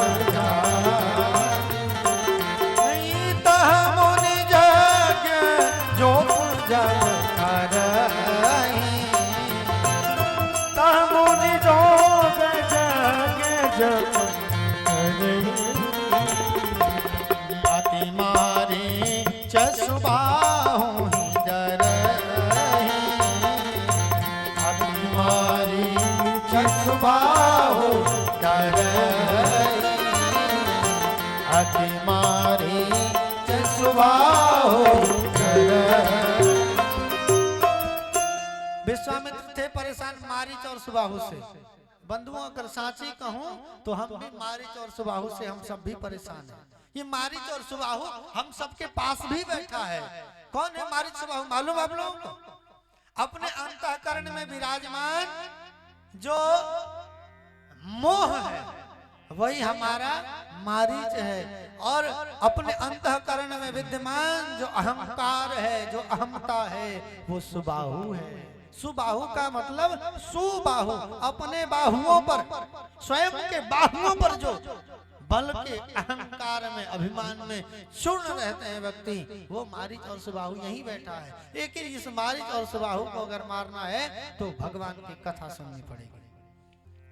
अति मारे चसुबाहु ही डरहि, जसुबाहु करई अति मारी जसुबाहु करई। विश्वामित्र थे परेशान मारीच और सुबाहु से। बंधुओं अगर साची कहूं तो हम भी मारीच और सुबाहु से हम सब भी परेशान हैं। ये मारीच और सुबाहु हम सबके पास भी बैठा है। कौन है मारीच सुबाहु मालूम आप लोगों को? अपने अंतःकरण में विराजमान जो मोह है वही हमारा मारीच है, और अपने अंतःकरण में विद्यमान जो अहंकार है, जो अहमता है, वो सुबाहु है। सुबाहु का मतलब सुबाहु, अपने बाहुओं पर, स्वयं के बाहुओं पर जो बल के अहंकार में, अभिमान में चूर्ण रहते हैं व्यक्ति, वो मारीच और सुबाहु यहीं बैठा है। लेकिन इस मारीच और सुबाहु को अगर मारना है तो भगवान की कथा सुननी पड़ेगी।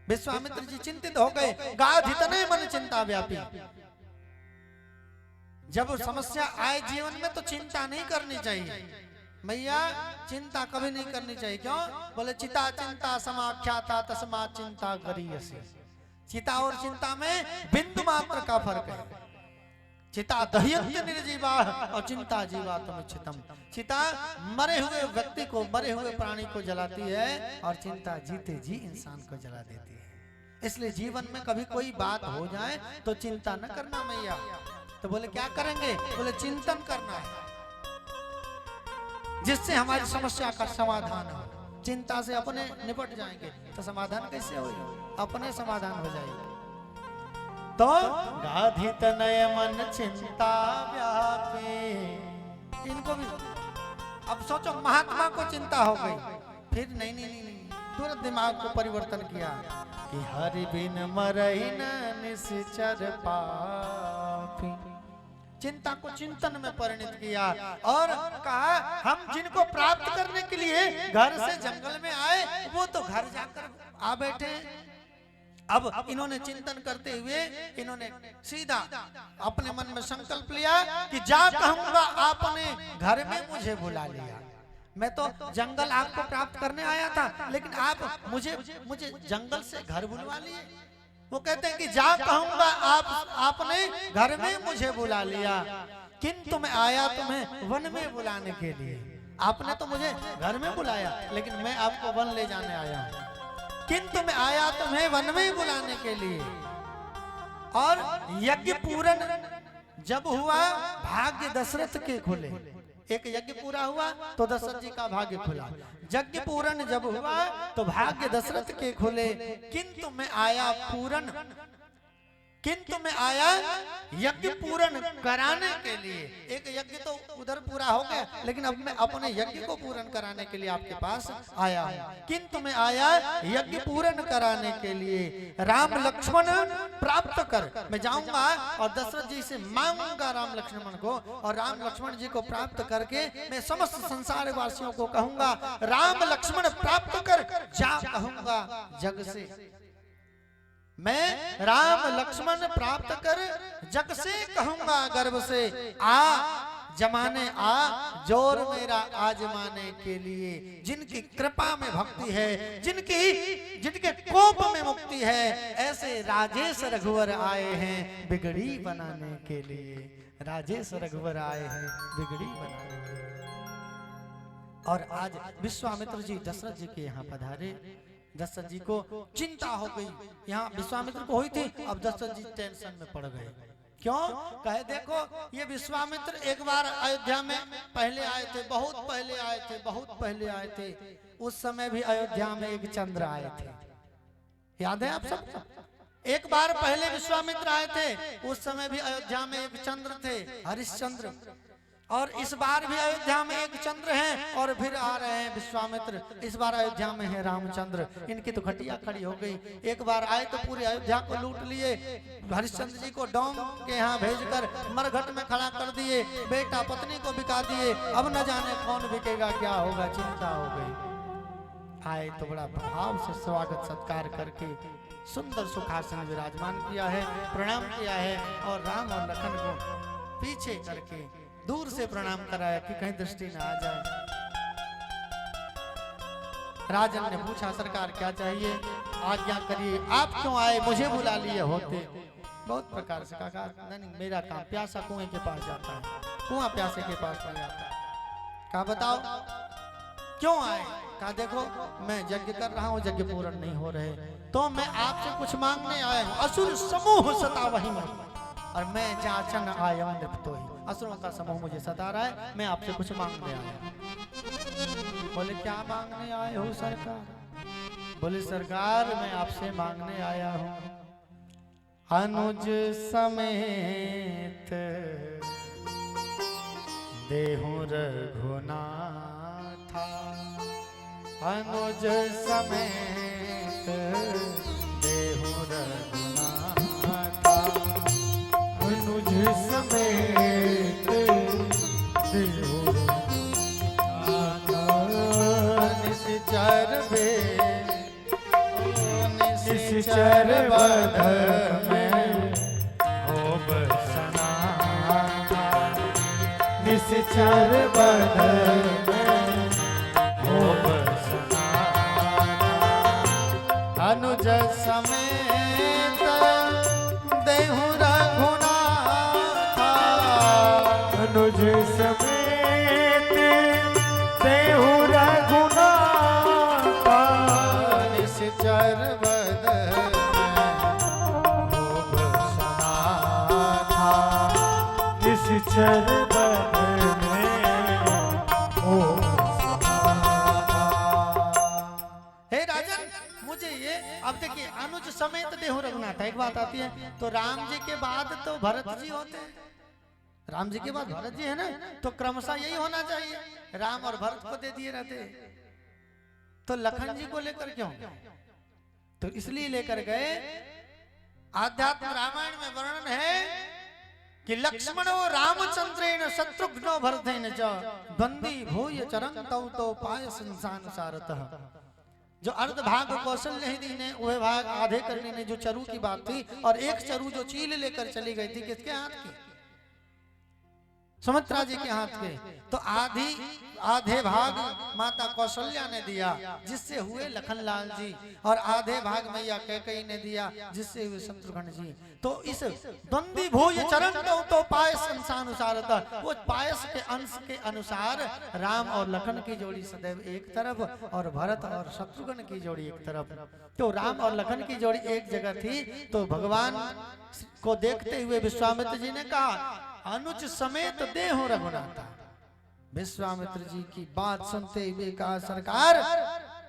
विश्वामित्र जी चिंतित हो गए। गाध इतने मन चिंता व्यापी। जब समस्या आए जीवन में तो चिंता नहीं करनी चाहिए भैया, चिंता कभी नहीं करनी चाहिए। क्यों? बोले चिता चिंता समाख्याता तस्मा चिंता करियसि। चिता और चिंता में बिंदु मात्र का फर्क है। चिता दह्यन्ति निर्जीवा और चिंता जीवात्म चितम। चिता मरे हुए व्यक्ति को, मरे हुए प्राणी को जलाती है, और चिंता जीते जी इंसान को जला देती है। इसलिए जीवन में कभी कोई बात हो जाए तो चिंता न करना मैया। तो बोले क्या करेंगे? बोले चिंतन करना है, जिससे हमारी समस्या का समाधान हो। चिंता से अपने निपट जाएंगे तो समाधान कैसे होगा? अपने समाधान हो जाएगा। तो गाधित नय मन चिंता व्यापी। इनको भी अब सोचो, महात्मा को चिंता हो गई, फिर नहीं तुरंत दिमाग को परिवर्तन किया कि हरि बिन मरहि न निश्चर पापी। चिंता को चिंतन में परिणत किया और कहा हम जिनको प्राप्त करने के लिए घर से जंगल में आए वो तो घर जाकर आ बैठे। अब इन्होंने चिंतन करते हुए इन्होंने सीधा अपने मन में संकल्प लिया कि जा कहूंगा आपने घर में मुझे बुला लिया। मैं तो जंगल आपको प्राप्त करने आया था, लेकिन आप मुझे जंगल से घर बुलवा लिए। वो कहते हैं कि जा कहूंगा आपने घर में मुझे बुला लिया, किंतु मैं आया तुम्हें वन में बुलाने के लिए। आपने तो मुझे घर में बुलाया, लेकिन मैं आपको वन ले जाने आया हूं। किंतु मैं आया तुम्हें वन में बुलाने के लिए। और यज्ञ पूर्ण जब हुआ, भाग्य दशरथ के खुले। एक यज्ञ पूरा हुआ तो दशरथ जी का भाग्य खुला। यज्ञ पूर्ण जब हुआ तो भाग्य दशरथ के खुले। किंतु मैं आया यज्ञ पूर्ण कराने के लिए। एक यज्ञ तो उधर पूरा हो गया, लेकिन अब मैं अपने यज्ञ को पूर्ण कराने के लिए आपके पास आया हूं। किंतु मैं आया यज्ञ पूर्ण कराने के लिए। राम लक्ष्मण प्राप्त कर। मैं जाऊंगा और दशरथ जी से मांगूंगा राम लक्ष्मण को, और राम लक्ष्मण जी को प्राप्त करके मैं समस्त संसार वासियों को कहूंगा राम लक्ष्मण प्राप्त कर। जा कहूंगा जग से, मैं राम लक्ष्मण प्राप्त कर जग से कहूंगा गर्व से। आ जमाने आ जोर मेरा आजमाने के लिए। जिनकी कृपा में भक्ति है, जिनके कोप में मुक्ति है, ऐसे राजेश रघुवर आए हैं बिगड़ी बनाने के लिए। राजेश रघुवर आए हैं बिगड़ी बनाने के लिए। और आज विश्वामित्र जी दशरथ जी के यहाँ पधारे। दशरथ जी को चिंता हो गई। यहाँ विश्वामित्र को हुई थी, अब दशरथ जी टेंशन में पड़ गए। क्यों? कहे देखो ये विश्वामित्र एक बार अयोध्या में पहले आए थे, बहुत पहले आए थे। उस समय भी अयोध्या में एक चंद्र आए थे, याद है आप सबको? एक बार पहले विश्वामित्र आए थे, उस समय भी अयोध्या में एक चंद्र थे, हरिश्चंद्र। और इस बार भी अयोध्या में एक चंद्र हैं, और फिर आ रहे हैं विश्वामित्र। इस बार अयोध्या में है रामचंद्र। इनकी तो घटिया खड़ी हो गई। एक बार आए तो पूरी अयोध्या को लूट लिए। हरिश्चंद्र जी को डोम के यहाँ भेजकर मरघट में खड़ा कर दिए। बेटा पत्नी को बिका दिए। अब न जाने कौन बिकेगा, क्या होगा, चिंता हो गई। आए तो बड़ा भाव से स्वागत सत्कार करके सुंदर सुखासन विराजमान किया है, प्रणाम किया है, और राम और लखन को पीछे करके दूर से प्रणाम कराया कि कहीं दृष्टि न आ जाए। राजन ने पूछा सरकार क्या चाहिए? आज्ञा करिए, आप क्यों आए, मुझे बुला लिए होते। बहुत प्रकार से कहा नहीं मेरा काम, प्यासा कुएं के पास जाता है, कुआं प्यासे के पास नहीं आता। कहा बताओ क्यों आए। कहा देखो मैं यज्ञ कर रहा हूँ, यज्ञ पूर्ण नहीं हो रहे, तो मैं आपसे कुछ मांगने आया हूँ। असुर समूह सता वही मैं, और मैं जाचन आया निपतो ही। असुरों का समूह मुझे सता रहा है, मैं आपसे कुछ मांगने आया हूँ। बोले क्या मांगने आए हो सरकार। बोले सरकार मैं आपसे मांगने आया हूँ अनुज समेत देहु रघुनाथा। अनुज समेत देहु रघुनाथा। अनुज समेत देहु रघुनाथा। निश्चर बे निश्चर बध में हो बसना। निश्चर बध में हो बसना। अनुज समेत देहु रघुनाथा। अनुज समेत देहु रघुनाथा। निश्चर बध में हो बसना था। निश्चर बध में हो बसना था। हे राजन मुझे ये, अब देखिए अनुज समेत देहु रघुनाथ, एक बात आती है तो राम जी के बाद तो भरत जी होते हैं, राम जी के बाद भरत जी है ना, तो क्रमशः यही होना चाहिए, राम और भरत को दे दिए रहते, तो लखन जी को लेकर क्यों। तो इसलिए लेकर गए। आध्यात्म रामायण में वर्णन है कि लक्ष्मणो रामचंद्रेण शत्रुघ्नो भरतेन च द्वंद्वी भूय चरन्तौ तो पाय संसानुसारतः। जो अर्ध भाग कौशल्य ही ने, वह भाग आधे करने ने, जो चरु की बात थी, और एक चरु जो चील लेकर चली गई थी किसके हाथ की, सुमित्रा जी के हाथ के, तो आधे भाग माता कौशल्या ने दिया जिससे हुए लखनलाल जी, और आधे भाग मैया कैकेयी ने दिया जिससे हुए शत्रुघ्न जी। तो इस द्वंद्वी भूय चरण तो पायस अंशानुसारता, वो पायस के अंश के अनुसार राम और लखन की जोड़ी सदैव एक तरफ और भरत और शत्रुघ्न की जोड़ी एक तरफ। तो राम और लखन की जोड़ी एक जगह थी, तो भगवान को देखते हुए विश्वामित्र जी ने कहा अनुज समेत देहु रघुनाथा। विश्वामित्र जी की बात सुनते हुए कहा सरकार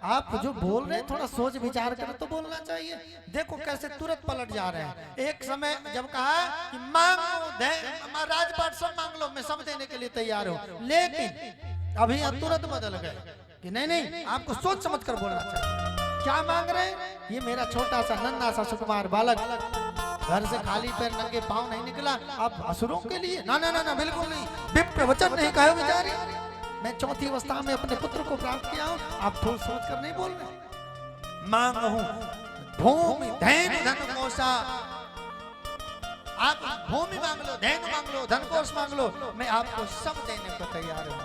आप जो बोल रहे हैं थोड़ा सोच विचार कर तो बोलना चाहिए। देखो कैसे तुरंत पलट जा रहे हैं। एक समय जब कहा कि मांगो राजपाट सब मांग लो, मैं सब देने के लिए तैयार हूँ, लेकिन अभी तुरंत बदल गए कि नहीं नहीं आपको सोच समझ कर बोलना चाहिए। क्या मांग रहे हैं, ये मेरा छोटा सा नन्हा सा सुकुमार बालक घर से खाली पैर नंगे पांव नहीं निकला, आप असुरों के लिए ना ना ना ना बिल्कुल नहीं, विप्र वचन नहीं कहे बेचारे। मैं चौथी अवस्था में अपने पुत्र को प्राप्त किया हूँ, आप ठोस सोच कर नहीं बोल रहे। मांग हूँ भूमि धैन धन कोषा, आप भूमि मांग लो, धैन मांग लो, धन कोष मांग लो, मैं आपको सब देने को तैयार हूँ।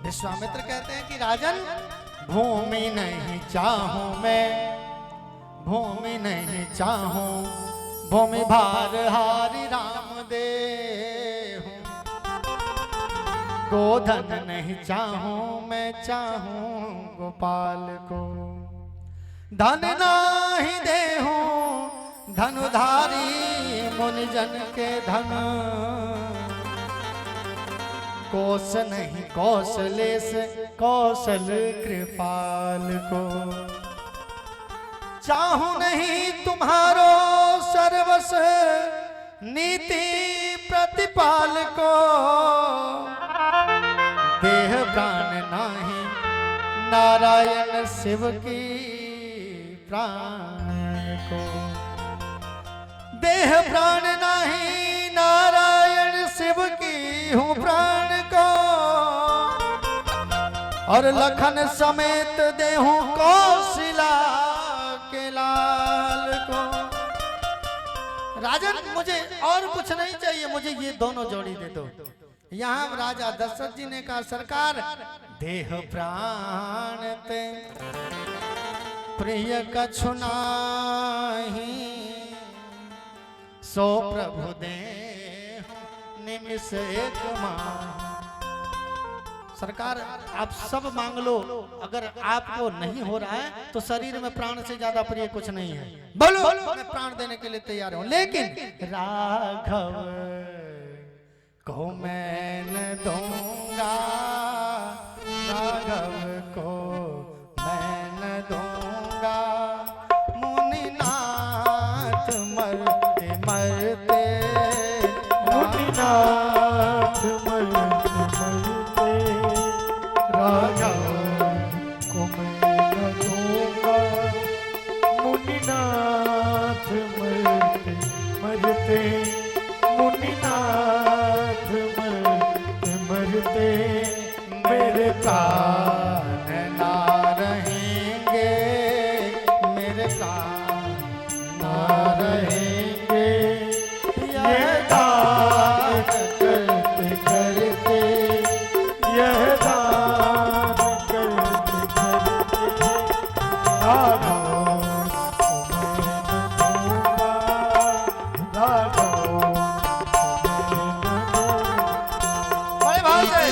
विश्वामित्र कहते हैं कि राजन भूमि नहीं चाहूं मैं, भूमि नहीं चाहूं, भूमि भार हारी राम दे हूं। गोधन नहीं चाहूं मैं, चाहूं गोपाल को। धन नाही दे हूं धनुधारी मुनिजन के धन। कोश नहीं कौशलेश कौशल कृपाल को। चाहूं नहीं तुम्हारो सर्वस नीति प्रतिपाल को। देह प्राण नाही नारायण शिव की प्राण को। देह प्राण नाही नारायण शिव की हूँ प्राण को। और लखन समेत देहूं कौशिला के लाल को। राजन मुझे और कुछ नहीं चाहिए, मुझे ये दोनों जोड़ी दे दो। यहाँ राजा दशरथ जी ने कहा सरकार देह प्राण ते प्रिय कछु नाही सो प्रभु दे निमिष एक माह। सरकार आप सब मांग लो, अगर आपको नहीं हो रहा है तो शरीर में प्राण से ज्यादा प्रिय कुछ नहीं है। बोलो, मैं प्राण देने के लिए तैयार हूं, लेकिन राघव को मैं न दूंगा, राघव को मैं न दूंगा। मुनिनाथ मरते मरते, मुनिनाथ मरते मरते, राघव को मैं न दूंगा। मुनिनाथ मरते मरते, मुनिनाथ मरते मरते, मेरे प्राण ना रहेंगे, मेरे प्राण ना रहेंगे। यह दान करते करते, यह दान करते करते, राघव को मैं न दूंगा, राघव को मैं न दूंगा। बड़े भाव से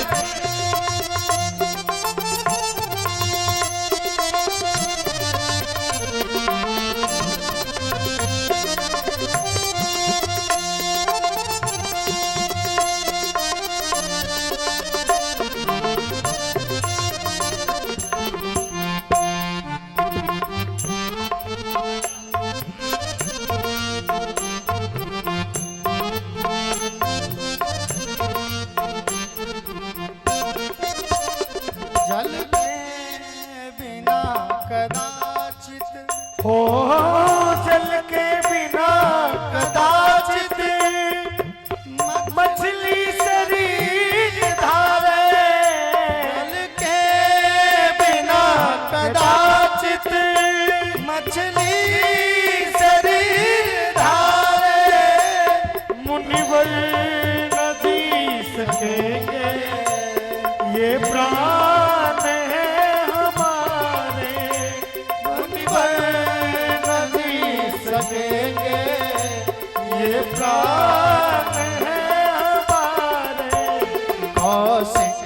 जल के बिना कदाचित हो, जल के बिना कदाचित मछली शरीर धारे। जल के बिना कदाचित मछली शरीर धारे। मुनिवर न जी सकेंगे ये प्राण है हमारे, मुनिवर न जी सकेंगे ये प्राण है हमारे। कौशिक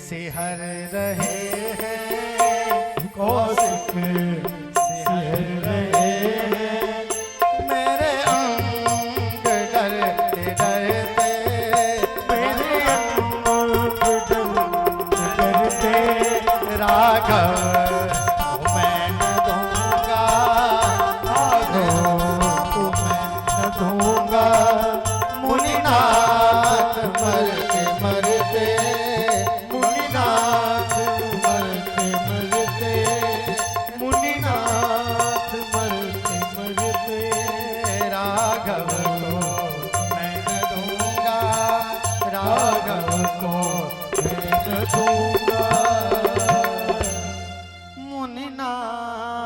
सिहर रहे हैं, कौशिक सिहर रहे हैं, मेरे अंग डरते डरते, मेरे अंग डरते, राघव को मैं न दूंगा, राघव को मैं न दूंगा। मुनिनाथ मरते मरते, मुनिनाथ मरते मरते, मुनिनाथ मरते मरते, राघव को मैं न दूंगा, राघव को मैं न दूंगा। मुनिनाथ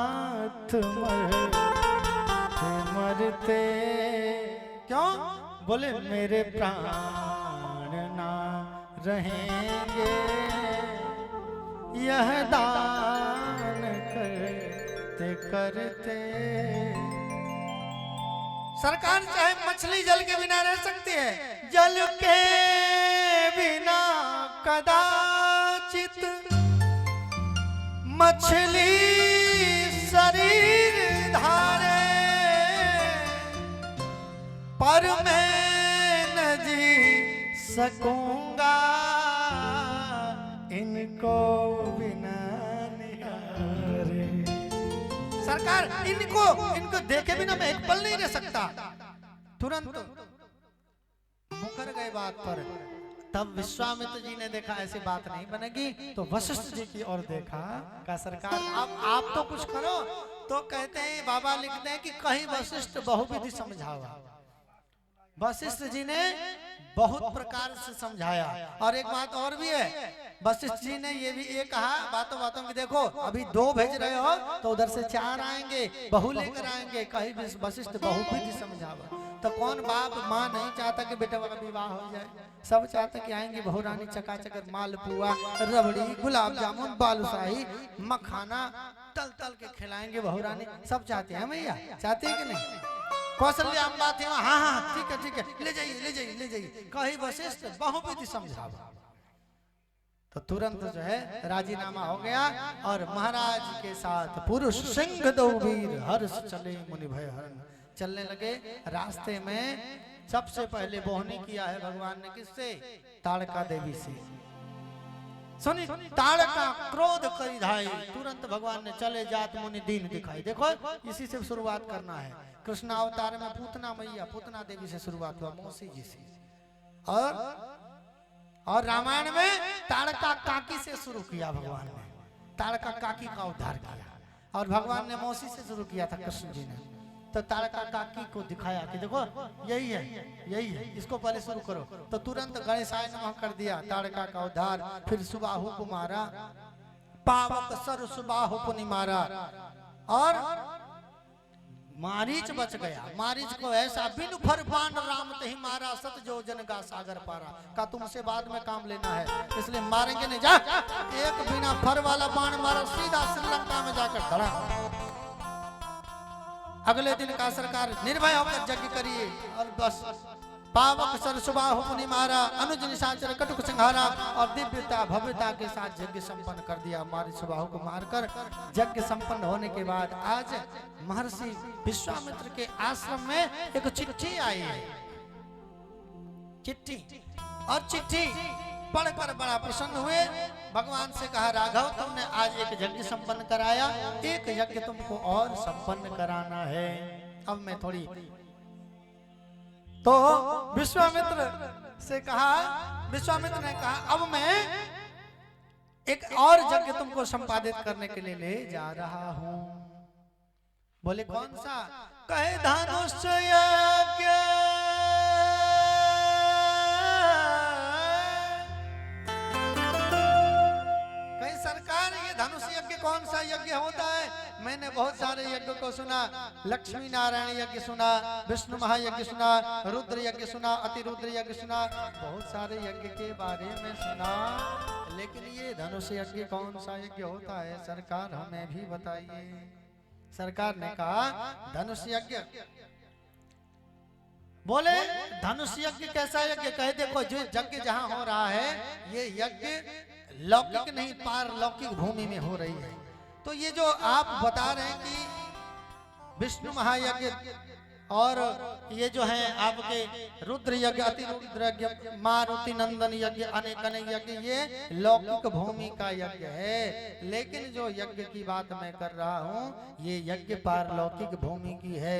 मरते मरते, क्यों बोले मेरे प्राण ना रहेंगे, यह दान करते करते। सरकार चाहे मछली जल के बिना रह सकती है, जल के बिना कदाचित मछली शरीर धारे। पर मैं न जी सकूंगा इनको बिना निहारे। सरकार इनको देखे बिना मैं एक पल नहीं रह सकता। तुरंत मुकर गए बात पर। तब विश्वामित्र जी ने देखा ऐसी बात नहीं बनेगी, तो वशिष्ठ जी की ओर देखा, कहा सरकार अब आप तो कुछ करो। तो कहते हैं बाबा लिखते हैं कि कहीं वशिष्ठ बहुविधि समझावा। वशिष्ठ जी ने बहुत प्रकार से समझाया। और एक बात और भी है, वशिष्ठ जी ने ये कहा बातों बातों में, देखो अभी 2 भेज रहे हो तो उधर से 4 आएंगे, बहू लेकर आएंगे। कहीं वशिष्ठ बहुविधि समझावा। तो कौन बाप माँ नहीं चाहता कि बेटा का विवाह हो जाए, सब चाहता कि आएंगे बहू रानी चकाचक, मालपुआ, रबड़ी, गुलाब जामुन, बालूशाही, मखाना, तल तल के खिलाएंगे बहुरानी। सब चाहते हैं मैया, चाहते हैं कि नहीं? कौशल्या अम्बा थी, हाँ हाँ ठीक है ले जाइए ले जाइए ले जाइए। कही वशिष्ठ बहुविधि समझावा, तो तुरंत जो है राजीनामा हो गया और महाराज के साथ पुरुष सिंह दो वीर हर्ष चले मुनि भय हरण। चलने लगे। रास्ते में सबसे पहले बोहनी किया है भगवान ने किससे? ताड़का देवी से। सुनी, ताड़का क्रोध करी धाई, तुरंत भगवान ने चले जात मुनि दीन दिखाई। देखो इसी से शुरुआत करना है। कृष्ण अवतार में पूतना मैया, पूतना देवी से शुरुआत हुआ, मौसी जी से। और रामायण में ताड़का काकी से शुरू किया भगवान ने, ताड़का काकी का उद्धार किया। और भगवान ने मौसी से शुरू किया था कृष्ण जी ने, तो ताड़का काकी को दिखाया कि देखो यही है, इसको पहले शुरू करो। तो तुरंत गणेशाय नमः कर दिया, ताड़का का उद्धार। फिर सुबाहु को मारा, पावक सर सुबाहु को नहीं मारा। और मारीच बच गया। मारीच को ऐसा बिन फर बाण राम तही मारा, सत जो जन का सागर पारा। का तुमसे बाद में काम लेना है, इसलिए मारेंगे नहीं। जा, एक बिना फर वाला बाण मारा, सीधा श्रीलंका में जाकर खड़ा। अगले दिन का सरकार निर्भय होकर यज्ञ करिए। और बस पावक सर सुबाहु मुनि मारा, अनुज निशाचर कटुक संहारा। और दिव्यता भव्यता के साथ यज्ञ संपन्न कर दिया। मारी सुबाहु को मारकर यज्ञ संपन्न होने के बाद आज महर्षि विश्वामित्र के आश्रम में एक चिट्ठी आई है। चिट्ठी, और चिट्ठी पढ़कर बड़ा प्रसन्न हुए। भगवान से कहा, राघव तुमने आज एक यज्ञ संपन्न कराया, एक यज्ञ तुमको और संपन्न कराना है। अब मैं थोड़ी, तो विश्वामित्र से कहा, विश्वामित्र ने कहा अब मैं एक और यज्ञ तुमको संपादित करने के लिए ले जा रहा हूं। बोले कौन सा? कहे धनुष यज्ञ। कहीं सरकार ये धनुष यज्ञ कौन सा यज्ञ होता है? मैंने बहुत सारे यज्ञ को सुना, लक्ष्मी नारायण यज्ञ सुना, विष्णु महायज्ञ सुना, रुद्र यज्ञ सुना, अतिरुद्र यज्ञ सुना, बहुत सारे यज्ञ के बारे में सुना, लेकिन ये धनुष यज्ञ कौन सा यज्ञ होता है? सरकार हमें भी बताइए। सरकार ने कहा धनुष यज्ञ। बोले धनुष यज्ञ कैसा यज्ञ? कहे देखो जो यज्ञ जहां हो रहा है ये यज्ञ लौकिक नहीं पारलौकिक भूमि में हो रही है। तो ये जो आप बता रहे हैं कि विष्णु महायज्ञ और ये जो है आपके रुद्र यज्ञ, अतिरुद्र यज्ञ, मारुति नंदन यज्ञ, अनेक अनेक यज्ञ, ये लौकिक भूमि का यज्ञ है। लेकिन जो यज्ञ की बात मैं कर रहा हूँ ये यज्ञ पारलौकिक भूमि की है।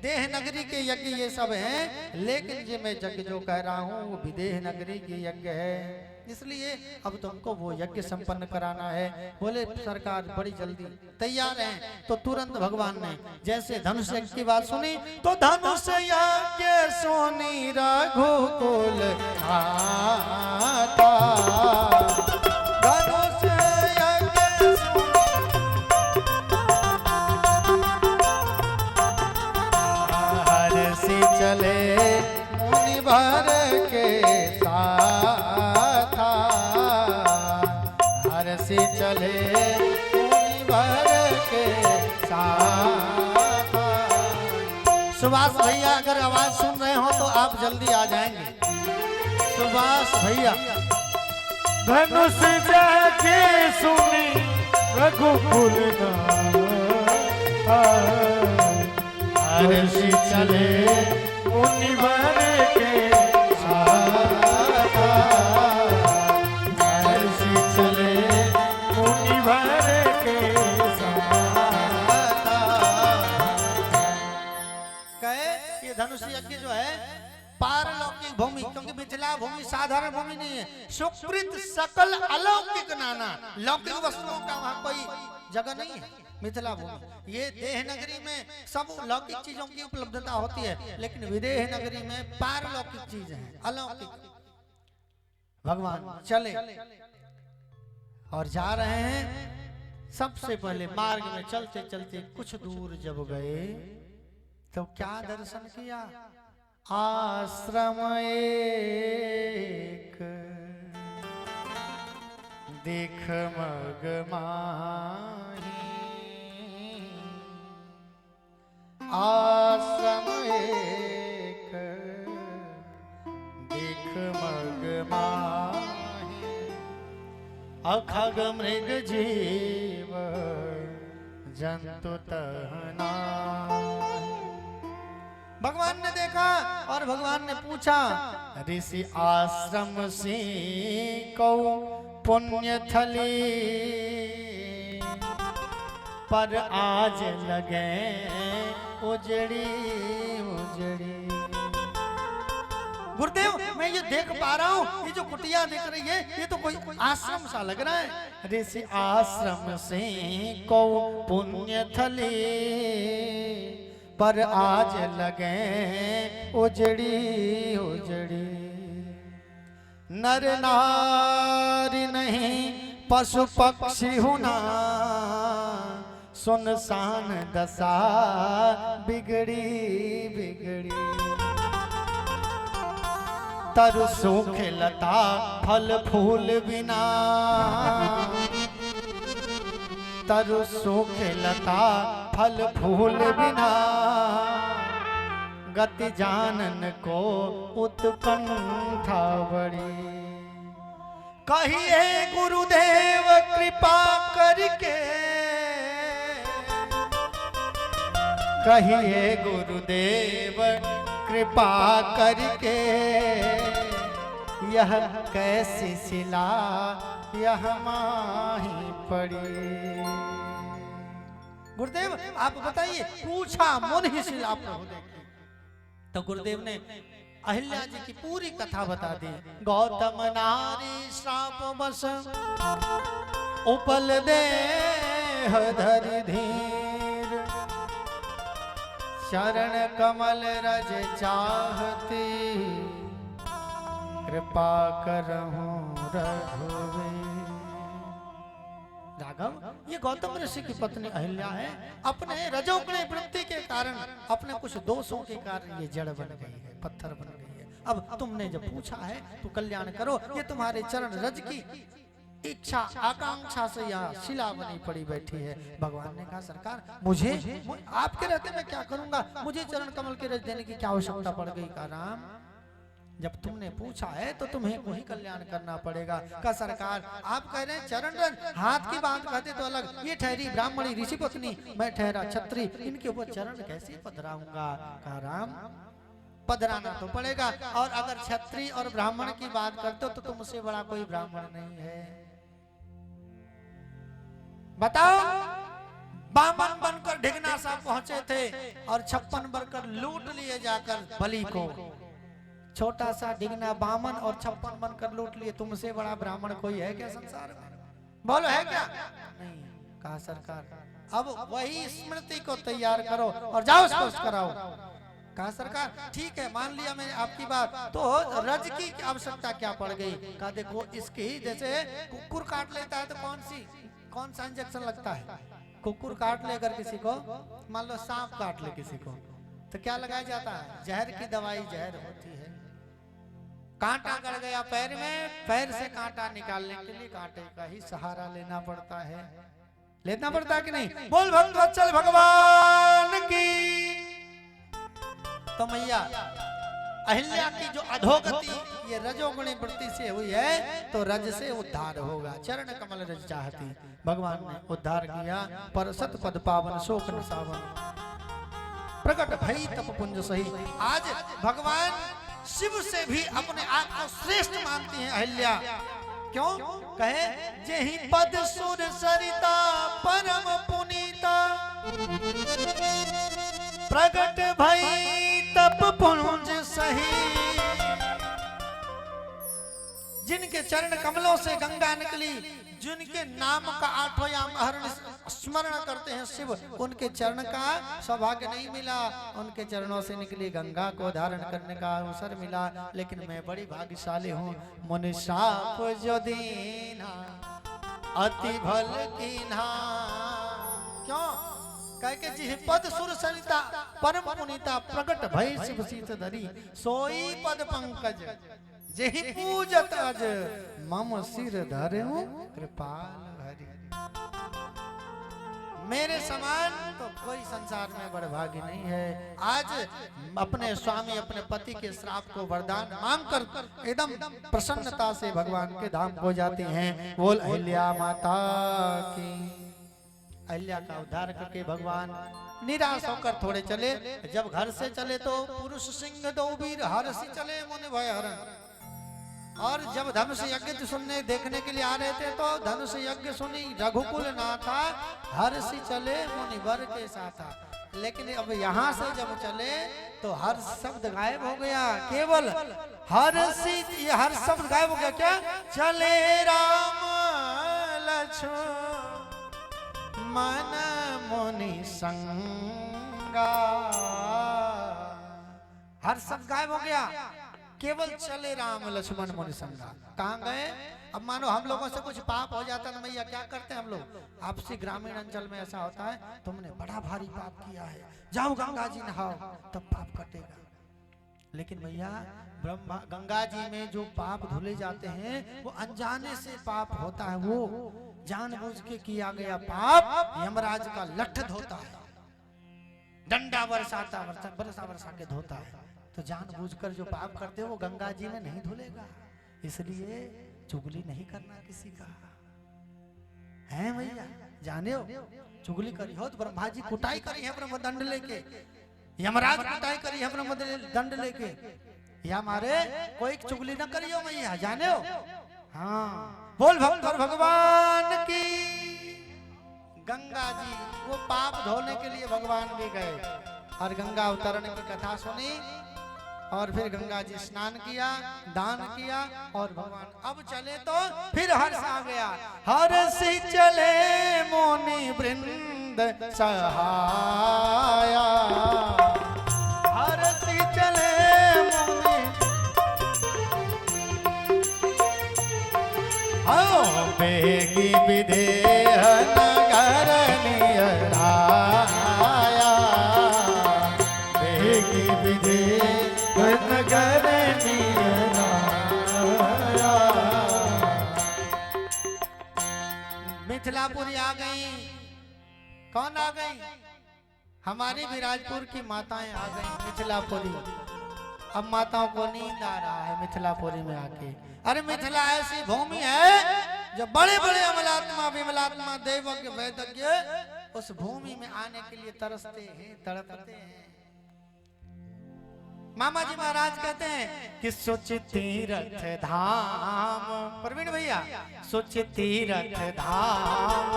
देह नगरी के यज्ञ ये सब हैं, लेकिन ये मैं यज्ञ जो कह रहा हूँ वो विदेह नगरी के यज्ञ है। इसलिए अब तुमको वो यज्ञ संपन्न कराना है। बोले सरकार बड़ी जल्दी तैयार हैं। तो तुरंत भगवान ने जैसे धनुष यज्ञ की बात सुनी तो धनुष यज्ञ सोनी रघुकुल आता, धनुष यज्ञ हर्षि चले मुनि भर के साथ, हर्षि चले मुनि भर के साथ। सुभाष भैया अगर आवाज सुन रहे हो तो आप जल्दी आ जाएंगे। सुभाष भैया। धनुष जाके सुनी रघुकुल हर्षि चले मुनि भर के साथ, हर्षि चले मुनि भर के कहे ये धनुष यज्ञ जो है पारलौकिक भूमि, क्योंकि मिथिला भूमि साधारण भूमि नहीं है। सुकृत सकल अलौकिक नाना, लौकिक वस्तुओं का वहां कोई जगह नहीं है मिथिला भूमि। ये देह नगरी में सब लौकिक चीजों की उपलब्धता होती है, लेकिन विदेह नगरी में पारलौकिक चीज है, अलौकिक। भगवान चले और जा रहे हैं। सबसे पहले मार्ग में चलते चलते कुछ दूर जब गए तो क्या दर्शन किया? आश्रम एक देख मग माही, अखग मृग जीव जंतु तहना। भगवान ने देखा और भगवान ने पूछा, ऋषि आश्रम से कौ पुण्य थली, पर आज लगे उजड़ी उजड़ी। गुरुदेव मैं ये देख पा रहा हूँ, ये जो कुटिया दिख रही है ये तो कोई आश्रम सा लग रहा है। ऋषि आश्रम से को पुण्य थली, पर आज लगे उजड़ी उजड़ी। नर नारी नहीं पशु पक्षी हुना, सुनसान दशा बिगड़ी बिगड़ी। तरु सूख लता फल फूल बिना, तरु सूख लता फल फूल बिना। गति जानन को उत्कंठा बड़ी। कहिए गुरुदेव कृपा करके, कहिए गुरुदेव कृपा करके। यह कैसी शिला यह माही पड़ी। गुरुदेव आप बताइए, पूछा मुन ही शिला प्रभु देखी। तो गुरुदेव ने अहिल्या जी की पूरी कथा बता दी। गौतम नारी श्राप बस उपल दे धरि धीर। चरण कमल रज चाहती, कृपा करहूं रघुवीर। राघव ये गौतम ऋषि की पत्नी अहिल्या है। अपने रजोगुणी वृत्ति के कारण, अपने कुछ दोषों के कारण ये जड़ बन गई है, पत्थर बन गई है। अब तुमने जब पूछा है तो कल्याण करो। ये तुम्हारे चरण रज की इच्छा आकांक्षा से यहाँ शिला बनी पड़ी बैठी है। भगवान ने कहा सरकार मुझे आपके रहते मैं क्या करूंगा, मुझे चरण कमल के रज देने की क्या आवश्यकता पड़ गई। का राम जब तुमने पूछा है तो तुम्हें वही कल्याण करना पड़ेगा। का सरकार आप कह रहे हैं चरण रज, हाथ की बात कहते तो अलग, ये ठहरी ब्राह्मणी ऋषि पत्नी, मैं ठहरा छत्री, इनके ऊपर चरण कैसे पधराऊंगा। का राम पधराना तो पड़ेगा, और अगर छत्री और ब्राह्मण की बात करते हो तो तुमसे बड़ा कोई ब्राह्मण नहीं है। बताओ बामन बनकर ढिगना साहब पहुंचे थे और 56 बनकर लूट लिए जाकर बलि को। छोटा सा ढिगना बामन और 56 बनकर लूट लिए। तुमसे बड़ा ब्राह्मण कोई है क्या संसार में? बोलो है क्या? नहीं। कहा सरकार अब वही स्मृति को तैयार करो और जाओ स्पर्श कराओ। कहा सरकार ठीक है मान लिया मैंने आपकी बात, तो रज की आवश्यकता क्या पड़ गई। कहा देखो इसकी जैसे कुकुर काट लेता है तो कौन सा इंजेक्शन लगता है। कुकुर काट ले अगर किसी को, मान लो सांप काट ले किसी को, तो क्या लगाया जाता है? जहर की दवाई जहर होती है। कांटा गड़ गया पैर में, पैर से कांटा निकालने के लिए कांटे का ही सहारा लेना पड़ता है। लेना पड़ता है कि नहीं? बोल भक्त वत्सल भगवान की। तो मैया अहिल्या की जो अधोगति ये रजोगुणी वृत्ति से हुई है, तो रज से उद्धार होगा। चरण कमल रज चाहती, भगवान ने उद्धार किया। पर सत पद पावन शोक न सावन, प्रकट भई तप पुंज सही। आज भगवान शिव से भी अपने आप को श्रेष्ठ मानती है अहिल्या। क्यों? कहे जेहि पद सुर सरिता परम पुनीता, प्रकट भई तप पुंज सही। जिनके चरण कमलों से गंगा निकली, जिनके नाम का आठों याम हरण स्मरण करते हैं शिव, उनके चरण का सौभाग्य नहीं मिला। उनके चरणों से निकली गंगा को धारण करने का अवसर मिला। लेकिन मैं बड़ी भाग्यशाली हूँ। मुनि साप जो दीना अति भल कीन्हा। क्यों? कह के जी पद सुर सरिता परम पुनीता, प्रकट भई शिव सीत धरी। सोई पद पंकज जेहि पूजत अज, मम सिर धरहु कृपाल हरि। मेरे समान तो कोई संसार में बड़भागी नहीं है। आज अपने स्वामी अपने पति के श्राप को वरदान मांगकर एकदम प्रसन्नता से भगवान के धाम को जाती हैं। बोल अहिल्या माता की। अहिल्या का उद्धार करके भगवान निराश होकर थोड़े चले। जब घर से चले तो पुरुष सिंह दो वीर हर्षि चले मुनि भय हरण। और जब धनुष यज्ञ सुनने देखने के लिए आ रहे थे तो धनुष यज्ञ सुनी रघुकुल नाथा हर्षि चले मुनि वर के साथा। लेकिन अब यहाँ से जब चले तो हर शब्द गायब हो गया, केवल हर्षि, ये हर शब्द गायब हो गया। क्या? चले राम लक्ष्मण मन मुनि संगा, हर शब्द गायब हो गया, केवल चले राम लक्ष्मण मुनि संगा। कहाँ गए? अब मानो हम लोगों से कुछ पाप हो जाता है मैया, क्या करते हैं हम लोग? आपसी ग्रामीण अंचल में ऐसा होता है, तुमने बड़ा भारी पाप किया है, जाओ गंगा जी नहाओ तब पाप कटेगा। लेकिन भैया ब्रह्मा गंगा जी में जो पाप धुले जाते हैं वो अनजाने से पाप होता है, वो जानबूझ के किया गया पाप यमराज का लठ धोता है, डंडा बरसाता वर्षा के धोता है। तो जानबूझकर जो पाप करते हो वो गंगा जी में नहीं धुलेगा। इसलिए चुगली नहीं करना किसी का, है भैया? जाने हो चुगली करी हो तो ब्रह्मा जी कुटाई करी है ब्रह्म दंड लेके, यमराज कुटाई करी है ब्रह्म दंड लेके, या मारे कोई चुगली न करियो भैया, जाने हो? हाँ, बोल भक्त भगवान की। गंगा जी वो पाप धोने के लिए भगवान भी गए और गंगा अवतरण की कथा सुनी और फिर गंगा जी स्नान किया, दान किया और भगवान अब चले तो फिर हर्ष आ गया। हर्षि चले मुनि वृंद सहाया, हर्षि चले मुनि, आओ बेगी विदेह नगर नियराया, बेगी विदेह नगर नियराया। मिथिलापुरी आ गई। कौन आ गई? हमारी विराजपुर की माताएं आ गई मिथिलापुरी। अब माताओं को नींद आ रहा है मिथिलापुरी में आके। अरे मिथिला ऐसी भूमि है जो बड़े बड़े अमलात्मा विमलात्मा देवज्ञ वैदज्ञ उस भूमि में आने के लिए तरसते हैं, तड़पते हैं। मामा जी महाराज कहते हैं कि सोच तीरथ धाम, प्रवीण भैया, सोच तीरथ धाम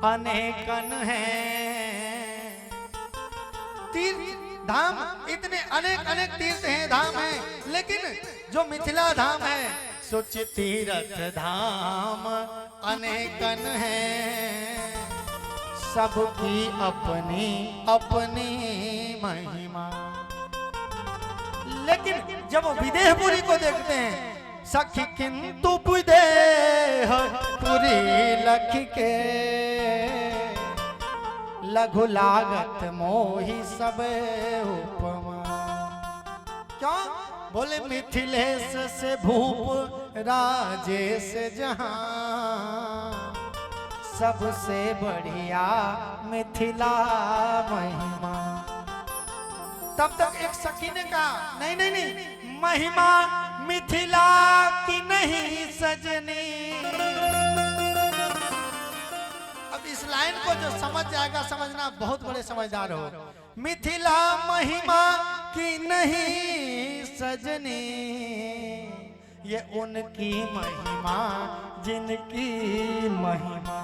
अनेकन है। तीर्थ धाम इतने अनेक अनेक तीर्थ हैं, धाम हैं, लेकिन जो मिथिला धाम है सोच तीरथ धाम अनेकन है। सबकी अपनी अपनी महिमा। लेकिन जब विदेहपुरी को देखते हैं, सखी किंतु विदेह पुरी लख के लघु लागत मोहि सब उपमा। क्यों? बोले मिथिलेश से भूप राजेश जहां सबसे बढ़िया मिथिला महिमा। तब तक एक सखी ने कहा नहीं नहीं नहीं, महिमा मिथिला की नहीं सजनी। अब इस लाइन को जो समझ जाएगा, समझना बहुत बड़े समझदार हो। मिथिला महिमा की नहीं सजनी, ये उनकी महिमा जिनकी महिमा,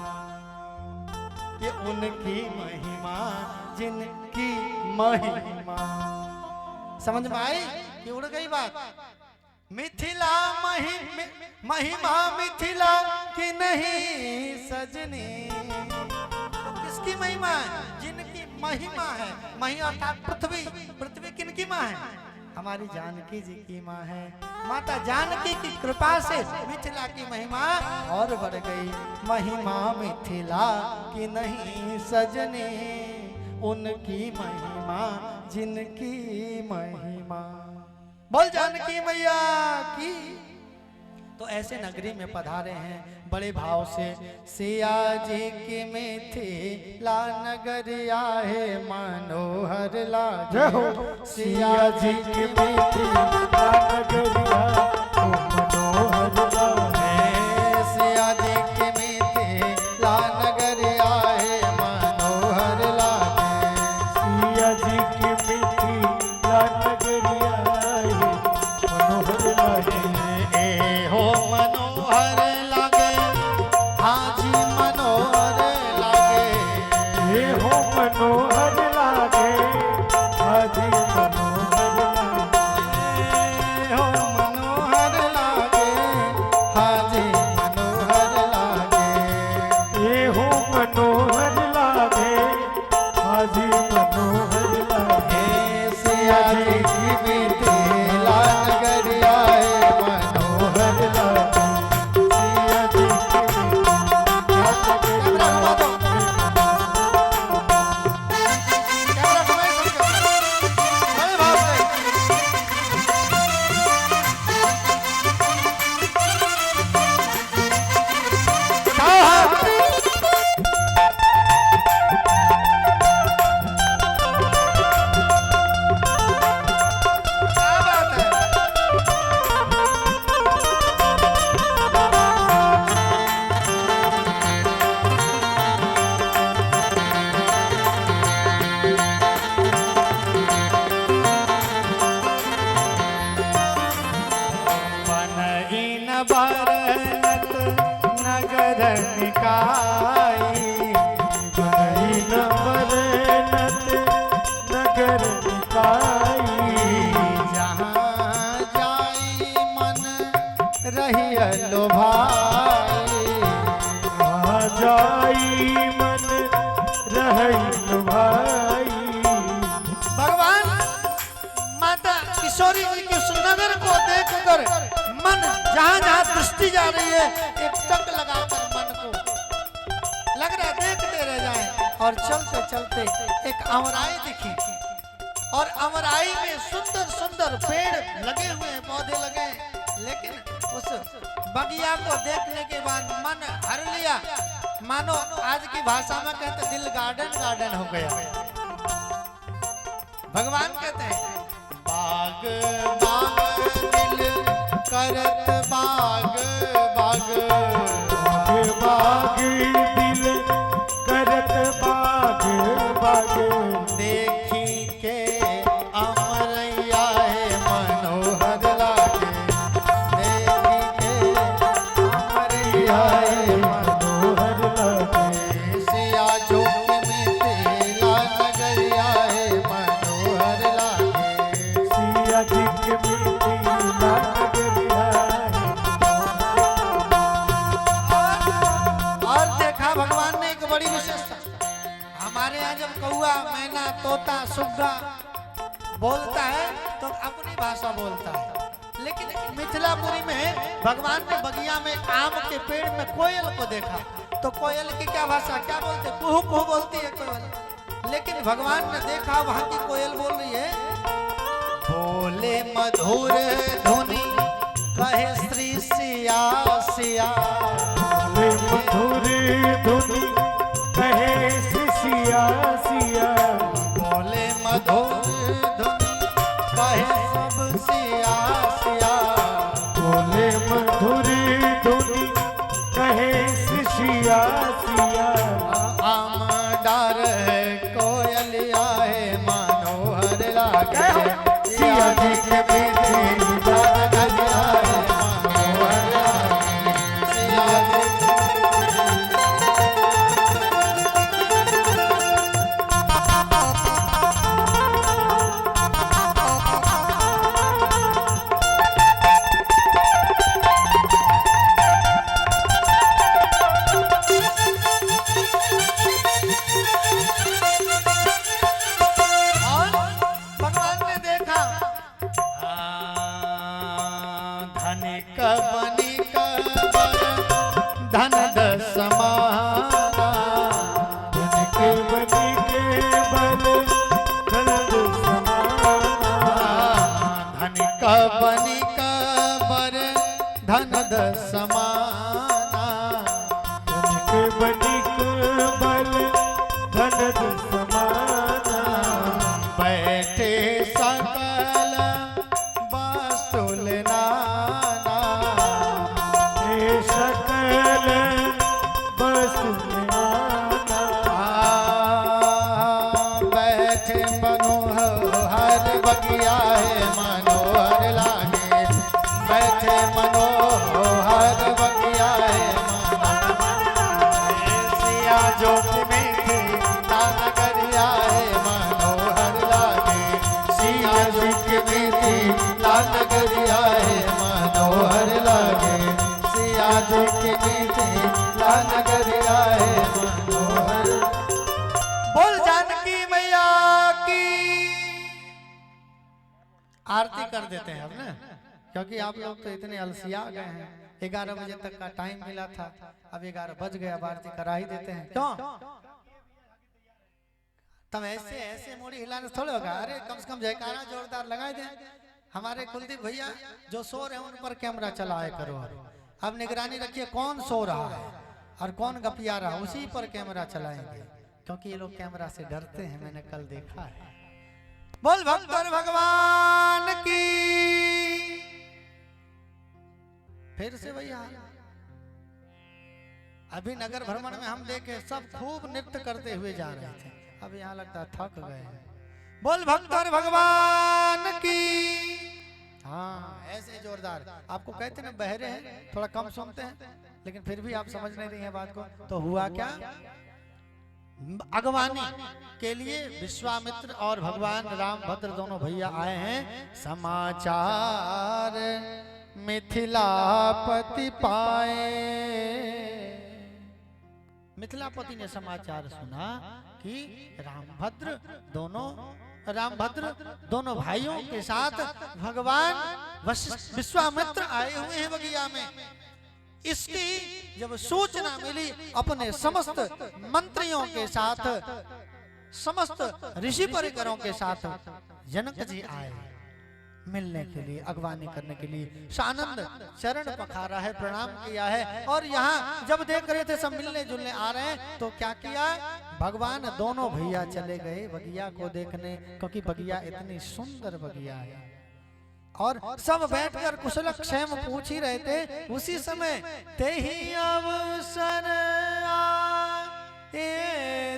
ये उनकी महिमा जिनकी महिमा। समझ में आई कि उड़ गई बात? मिथिला महिमा मिथिला की नहीं सजनी। किसकी महिमा है? जिनकी महिमा है। मही अर्थात पृथ्वी। पृथ्वी किनकी माँ है? हमारी जानकी जी की माँ है। माता जानकी की कृपा से मिथिला की महिमा और बढ़ गई। महिमा मिथिला की नहीं सजनी, उनकी महिमा जिनकी महिमा। बोल जानकी मैया की। तो ऐसे नगरी में पधारे हैं बड़े भाव से। सिया जी की मिथिला नगरिया है मनोहर लागे। सिया जी की मिथिला नगरिया मनोहर लागे। सिया जी की मिथिला नगरिया है मनोहर लागे। सिया जी की मिथिला नगरिया मनोहर लागे। ए हो मनोहर लागे हाजी मनोहर लागे। ये हो मनोहर लागे हाजी मनोहर लागे। हो मनोहर लागे हाजी मनोहर लागे। ये हो मनोहर लागे हाजी मनोहर लागे। सिया जी की मिथिला नगरिया है मनोहर लागे। सिया जी की मिथिला कैमरा घुमा दो। कैमरा घुमाइए सबके। बड़े भाव से। उठाओ हाथ। क्या बात है। बनईन बरनत नगर निकाई। बनईन बरनत नगर निकाई। जहाँ जाई मन रहियलो भाई। आ जाई मन रहैल भाई। भगवान माता किशोरी जी के सुंदर को देखकर मन जहाँ जहाँ दृष्टि जा रही है एक टक लगाकर मन को लग रहा देखते रह जाए। और चलते चलते एक अमराई दिखी और अमराई में सुंदर सुंदर पेड़ लगे हुए हैं, पौधे लगे हैं। लेकिन उस बगिया को देखने के बाद मन हर लिया, मानो आज की भाषा में कहते दिल गार्डन गार्डन हो गया। भगवान कहते हैं बाग बाग दिल करत बाग बाग। बाग बाग दिल करत बाग बाग। देखी के अमरैया है मनोहर लागे। देखी के अमरैया है मनोहर लागे। सिया जो के मिथिला नगरिया है मनोहर लागे। सिया जी की मिथिला नगरिया और देखा भगवान ने एक बड़ी विशेषता। हमारे यहाँ जब कौआ मैना तोता सुग्गा बोलता है तो अपनी भाषा बोलता है, लेकिन मिथिलापुरी में भगवान ने बगिया में आम के पेड़ में कोयल को देखा तो कोयल की क्या भाषा क्या बोलते, कुहू कुहू बोलती है कोयल। लेकिन भगवान ने देखा वहां की कोयल बोल रही है बोले मधुर धुनी कहे श्री सिया सिया। वे मधुर धुनी कहे सिया सिया। बोले मधुर धुनी कहे सब सिया सिया। बोले मधुर धुनी कहे सिया सिया। आम डार है कोयलिया है मनोहर लागे। सिया जी के मिथिला नगरिया है मनोहर लागे। सिया जी और भगवान ने देखा धनिक बनिक धन दसमाना। धन के बनी के बल धन समाना। धनिक बनिक बर धन दस बगिया है मनोहर लागे, बैठे मनोहर बगिया है सिया जोत में थे नगरिया है मनोहर लागे, सिया जोत में थे नगरिया है मनोहर लागे, सिया जोत में थे नगरिया है मनोहर। बोल जानकी मैया की। आरती कर देते हैं अब ना, क्योंकि आप लोग तो इतने अलसिया गए हैं। 11 बजे तक का टाइम मिला था, अब 11 बज गया, अब आरती करा ही देते हैं। क्यों तब ऐसे ऐसे मोड़ी हिलाने से थोड़े होगा। अरे कम से कम जयकारा जोरदार लगाए दें। हमारे कुलदीप भैया जो सो रहे हैं उन पर कैमरा चलाए करो। अब निगरानी रखिए कौन सो रहा है और कौन गपिया रहा, उसी पर कैमरा चलाएंगे, क्योंकि ये लोग कैमरा से डरते हैं, मैंने कल देखा है। बोल भक्त और भगवान की। फिर से भैया अभी नगर भ्रमण में हम देखे सब खूब नृत्य करते हुए जा रहे थे, अब यहाँ लगता थक गए हैं। बोल भक्त और भगवान की। हाँ ऐसे जोरदार। आपको कहते ना बहरे हैं, थोड़ा कम सुनते हैं, लेकिन फिर भी आप समझ नहीं रही हैं बात को। तो हुआ क्या, अगवानी के लिए विश्वामित्र और भगवान राम भद्र दोनों भैया आए हैं। समाचार मिथिलापति पाए, मिथिलापति ने समाचार सुना कि रामभद्र दोनों भाइयों के साथ भगवान विश्वामित्र आए हुए हैं बगिया में। इसकी जब सूचना मिली, अपने समस्त मंत्रियों के साथ, समस्त ऋषि परिकरों के साथ जनक जी आए मिलने के लिए, अगवानी करने के लिए। सानंद चरण पखारा है, प्रणाम किया है। और यहाँ जब देख रहे थे सब मिलने जुलने आ रहे हैं, तो क्या किया, भगवान दोनों भैया चले गए बगिया को देखने, क्योंकि बगिया इतनी सुंदर बगिया है। और सब बैठकर कुशल क्षेम पूछ ही रहे थे। उसी समय ते ही अवसर आए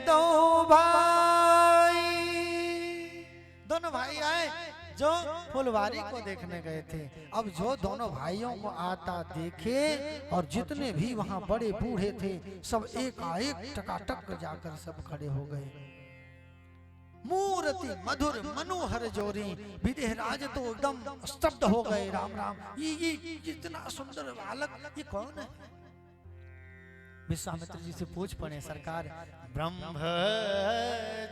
दो भाई, दोनों भाई आए जो फुलवारी को देखने गए थे। अब जो दोनों भाइयों को आता देखे, और जितने भी वहां बड़े बूढ़े थे सब एकाएक टकाटक जाकर सब खड़े हो गए। मूर्ति मधुर मनोहर जोरी, विदेहराज तो एकदम स्तब्ध हो गए। राम राम, ये कितना सुंदर बालक, ये कौन है? विश्वामित्र जी से पूछ पड़े, सरकार ब्रह्म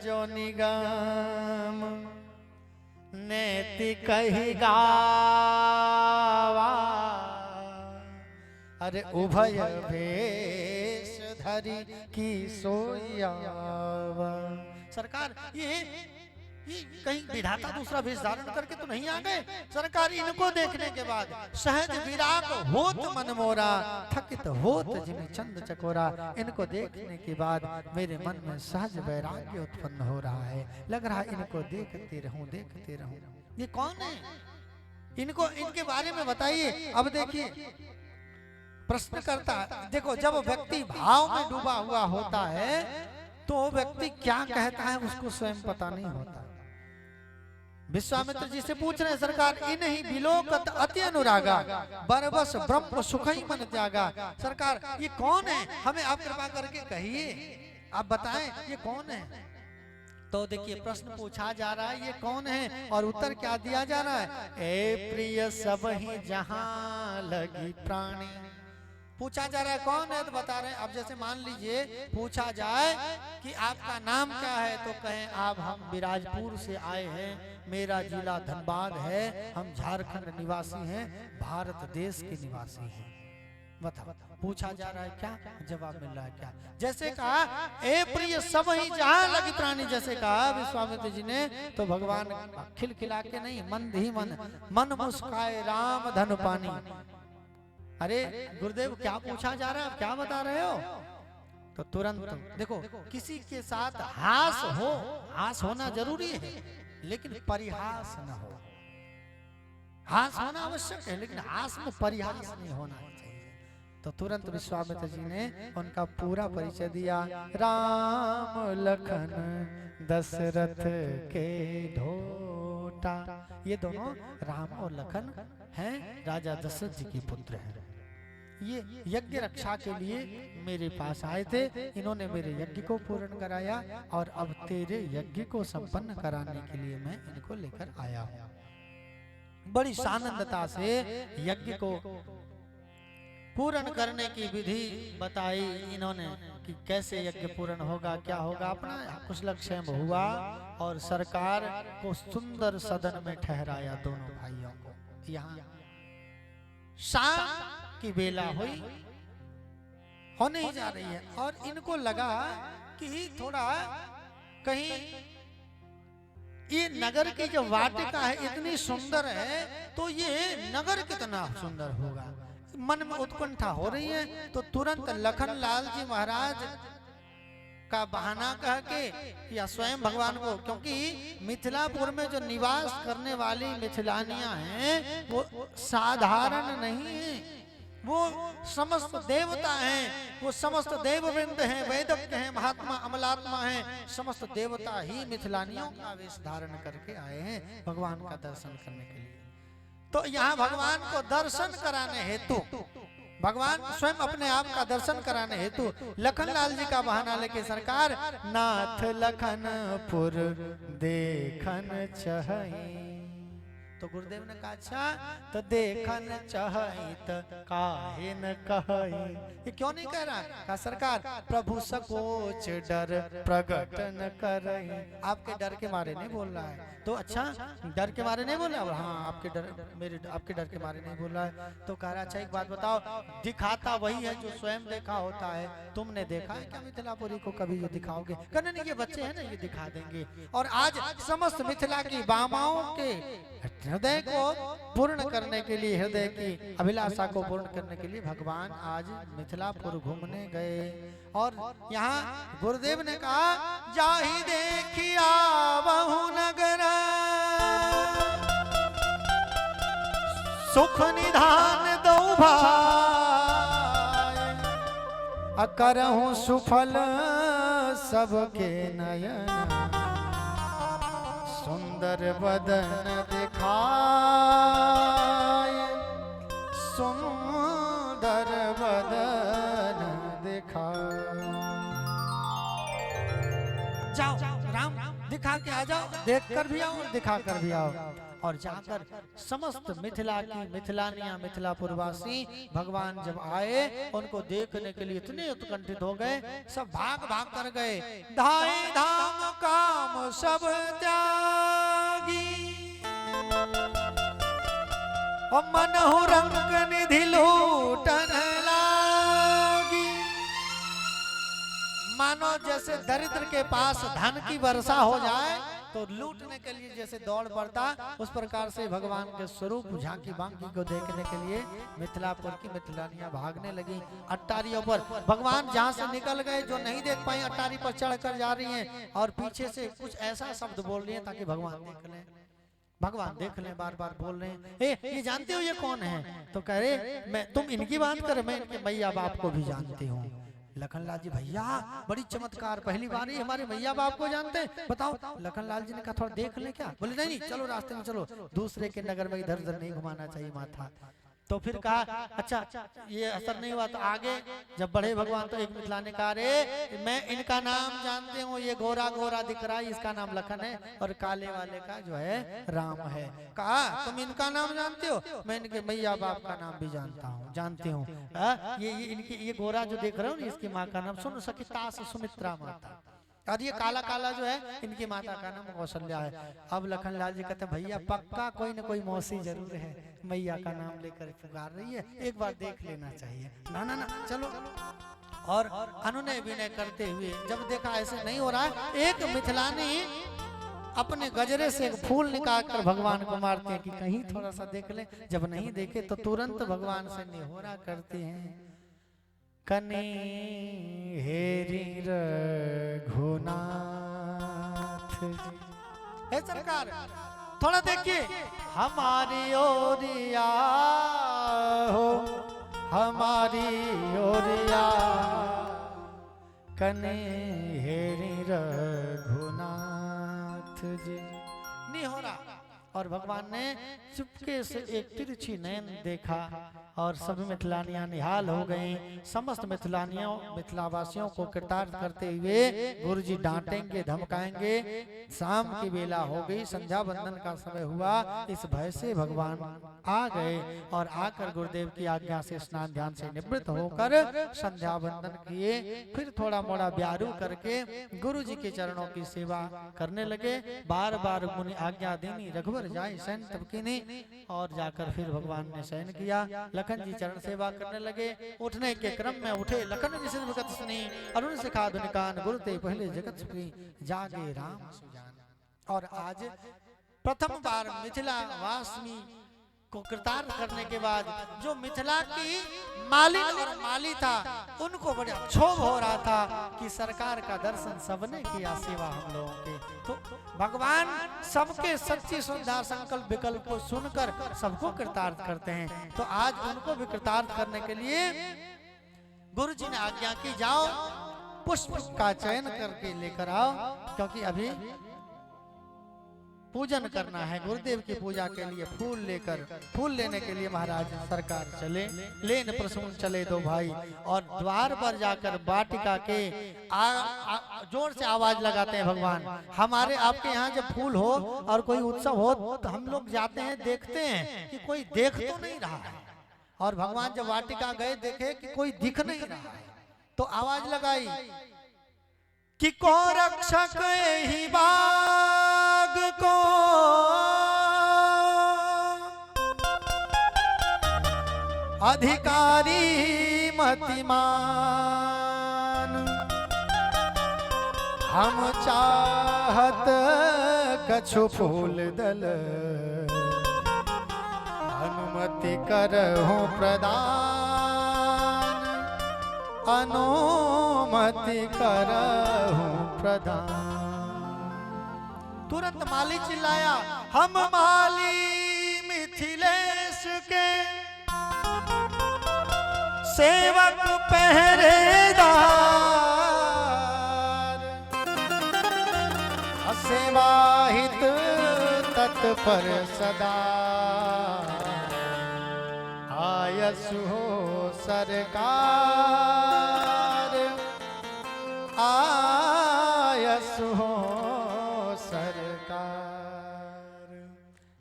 जो निगम नेति कही गावा, अरे उभय भेष धरी की सोयावा। सरकार ये कहीं विधाता दूसरा वेश धारण करके तो नहीं आ गए? सरकार इनको देखने के बाद सहज विराग होत मन मोरा, थकित होत जिन चंद चकोरा। इनको देखने के बाद मेरे मन में सहज वैराग्य उत्पन्न हो रहा है। लग रहा है इनको देखते रहूं, देखते रहूं। ये कौन है? इनको इनके बारे में बताइए। अब देखिए प्रश्न करता है। देखो जब व्यक्ति भाव में डूबा हुआ होता है तो व्यक्ति क्या कहता है उसको स्वयं पता नहीं होता। विश्वामित्र जी से पूछ रहे हैं, सरकार इन ही बिलोकत अति अनुरागा, बरबस ब्रह्म सुखई मन त्यागा। सरकार ये कौन है? हमें आप कृपा करके कहिए, आप बताएं ये कौन है। तो देखिए प्रश्न पूछा जा रहा है ये कौन है, और उत्तर क्या दिया जा रहा है, ए प्रिय सब ही जहां लगी प्राणी। पूछा जा रहा है कौन है, तो बता रहे हैं। अब जैसे मान लीजिए पूछा जाए कि आपका नाम क्या है, तो कहें आप हम बिराजपुर से आए हैं, मेरा जिला धनबाद है, हम झारखंड निवासी हैं, भारत देश के निवासी हैं। बताओ पूछा जा रहा है क्या, जवाब मिल रहा है क्या? जैसे कहा ए प्रिय सब ही जहां लगी प्राणी, जैसे कहा विश्वामित्र जी ने, तो भगवान खिलखिला के नहीं, मन ही मन मुस्काए राम धन पानी। अरे गुरुदेव क्या पूछा जा रहा है, आप क्या बता रहे हो? तो तुरंत देखो किसी के साथ हास हो, हास होना जरूरी है, लेकिन परिहास न हो। हास होना आवश्यक है, लेकिन हास में परिहास नहीं होना चाहिए। तो तुरंत विश्वामित्र जी ने उनका पूरा परिचय दिया। राम लखन दशरथ के ढोठ, बेटा। ये दोनों राम और लखन हैं, राजा दशरथ जी के पुत्र हैं। ये यज्ञ रक्षा के लिए मेरे पास आए थे, इन्होंने मेरे यज्ञ को पूर्ण कराया और अब तेरे यज्ञ को संपन्न कराने के लिए मैं इनको लेकर आया हूँ। बड़ी सानंदता से यज्ञ को पूर्ण करने की विधि बताई इन्होंने कि कैसे यज्ञ पूर्ण होगा, क्या होगा। अपना कुशलक्षेम हुआ और सरकार को सुंदर सदन में ठहराया दोनों भाइयों को। यहाँ शाम की बेला हुई, होने ही जा रही है और इनको लगा कि थोड़ा कहीं ये नगर की जो वाटिका है इतनी सुंदर है, तो ये नगर कितना सुंदर होगा। मन में उत्कंठा हो रही है, तो तुरंत लखन लाल जी महाराज का बहाना कह के या स्वयं भगवान को, क्योंकि मिथिलापुर में जो निवास करने वाली मिथिलानियां हैं वो साधारण नहीं है, वो समस्त देवता हैं, वो समस्त देववृंद हैं, वैदज्ञ हैं, महात्मा अमलात्मा हैं, समस्त देवता ही मिथिलानियों का वेश धारण करके आए हैं भगवान का दर्शन करने के लिए। तो यहाँ भगवान को दर्शन कराने हेतु, भगवान स्वयं अपने आप का दर्शन कराने हेतु लखन लाल जी का बहाना लेके सरकार नाथ लखनपुर देखन चहई। तो गुरुदेव ने कहा अच्छा तो देखन चाही तो काहे न कही। ये क्यों नहीं कह रहा? कहा सरकार प्रभु सकोच डर प्रकट न करही। आपके डर के मारे नहीं बोल रहा है। तो अच्छा डर के मारे नहीं बोल रहा? हाँ आपके डर के मारे नहीं बोल रहा है। तो कह रहा अच्छा एक बात बताओ, दिखाता वही है जो स्वयं देखा होता है। तुमने देखा है क्या मिथिलापुरी को? कभी ये दिखाओगे? कहने नहीं, ये बच्चे हैं ना, ये दिखा देंगे। और आज समस्त मिथिला की बामाओं के हृदय को पूर्ण करने के लिए, हृदय की अभिलाषा को पूर्ण करने के लिए भगवान आज मिथिलापुर घूमने गए। और यहाँ गुरुदेव ने कहा जाहि देखिया बहु नगर सुख निधान दो भाई अकरहूं सुफल सबके नयन सुंदर बदन दिखाए सुंदर बदन दिखाए। जाओ राम दिखा के आ जाओ, देख कर भी आओ दिखा कर भी आओ। और जाकर समस्त मिथिला की मिथिलानियां मिथिलापुरवासी भगवान जब आए उनको देखने के लिए इतने उत्कंठित हो गए, सब भाग भाग कर गए। धाई धाम काम सब त्यागी और मनहु रंग निधि लूटन लागी। मानो जैसे दरिद्र के पास धन की वर्षा हो जाए तो लूटने के लिए जैसे दौड़ पड़ता, उस प्रकार से भगवान के स्वरूप झांकी बांकी को देखने के लिए मिथिलापुर की मिथिलानियां भागने लगी अट्टारियों पर। भगवान जहां से निकल गए, जो नहीं देख पाई अट्टारी पर चढ़कर जा रही हैं और पीछे से कुछ ऐसा शब्द बोल रही हैं ताकि भगवान देख लें। भगवान देख लें, बार बार बोल रहे हैं ये जानते हो ये कौन है? तो कह रहे मैं, तुम इनकी बात कर, मैं इनके मैया बाप को भी जानती हूँ। लखनलाल जी भैया बड़ी चमत्कार, पहली बार ही हमारे मैया बाप को जानते हैं, बताओ। लखनलाल जी ने कहा थोड़ा देख ले क्या? बोले नहीं चलो रास्ते में चलो, दूसरे के नगर में इधर उधर नहीं घुमाना चाहिए माथा। तो फिर कहा अच्छा ये असर नहीं हुआ। तो आगे जब बढ़े भगवान तो एक मिथिला ने कहा रे मैं इनका नाम जानते हूँ, ये गोरा गोरा दिख रहा है इसका नाम लखन है और काले वाले का जो है राम है। कहा तुम इनका नाम जानते हो? मैं इनके मैया बाप का नाम भी जानता हूँ, जानती हूँ। ये गोरा जो देख रहे हो ना, इसकी माँ का नाम सुन सकिता सुमित्रा माता, और ये काला काला जो है इनकी माता का नाम कौशल्या है। अब लखनलाल जी कहते भैया पक्का कोई न कोई मौसी जरूर है, मैया का नाम लेकर पुकार रही है, एक बार देख लेना चाहिए। ना ना ना चलो। और अनुनय विनय करते हुए जब देखा ऐसे नहीं हो रहा है, एक मिथिलानी अपने गजरे से एक फूल निकाल कर भगवान को मारते हैं कि कहीं थोड़ा सा देख ले। जब नहीं देखे तो तुरंत भगवान से निहोरा करते हैं कनी हेरी रघुनाथ जी। हे सरकार थोड़ा देखिए हमारी ओरिया हो, हमारी ओरिया कनी हेरी रघुनाथ जी। नहीं हो रहा और भगवान ने चुपके से एक तिरछी नयन देखा और सभी मिथिलानियां निहाल हो गए। समस्त मिथिलावासियों को कृतार्थ करते हुए गुरुजी डांटेंगे धमकाएंगे। शाम की बेला हो गई, संध्या वंदन का समय हुआ। इस भय से भगवान आ गए और आकर गुरुदेव की आज्ञा से स्नान ध्यान से निवृत्त होकर संध्या वंदन किए। फिर थोड़ा मोड़ा ब्यारू करके गुरुजी के चरणों की सेवा करने लगे। बार बार मुनि आज्ञा देनी, रघुवर जाए शयन तब कीनी। और जाकर फिर भगवान ने शयन किया। लखन जी चरण सेवा करने लगे। उठने के क्रम में उठे लखन निषिद्ध भगत सुनी, अरुण सिखा दुनिकान गुरुते पहले जगत सुखी, जागे राम सुजान। और आज प्रथम बार मिथिला वासनी को कृतार्थ करने के बाद जो मिथिला की मालिन और माली था उनको बड़ा क्षोभ हो रहा था कि सरकार का दर्शन सबने किया, सेवा हम लोगों के। तो भगवान सबके सच्ची श्रद्धा संकल्प विकल्प को सुनकर सबको कृतार्थ करते हैं। तो आज उनको भी कृतार्थ करने के लिए गुरु जी ने आज्ञा की, जाओ पुष्प का चयन करके लेकर आओ, क्योंकि अभी पूजन करना है। गुरुदेव की पूजा के लिए फूल लेने के लिए महाराज सरकार चले। लेन प्रसून चले दो भाई, और द्वार पर जाकर वाटिका के जोर से आवाज लगाते हैं भगवान। हमारे आपके यहाँ जब फूल हो और कोई उत्सव हो तो हम लोग जाते हैं, देखते हैं कि कोई देख तो नहीं रहा है। और भगवान जब वाटिका गए देखे कि कोई दिख नहीं रहा है, तो आवाज लगाई कि को रक्षक ही बाग को, अधिकारी मतिमान, हम चाहत कछु फूल दल, अनुमति करहूं प्रदान, अनुमति करहूं प्रदान। तुरंत माली चिल्लाया, हम माली मिथिलेश के सेवक पहरेदार, सेवाहित तत्पर सदा, आयसु हो सरकार, आयसु हो सरकार।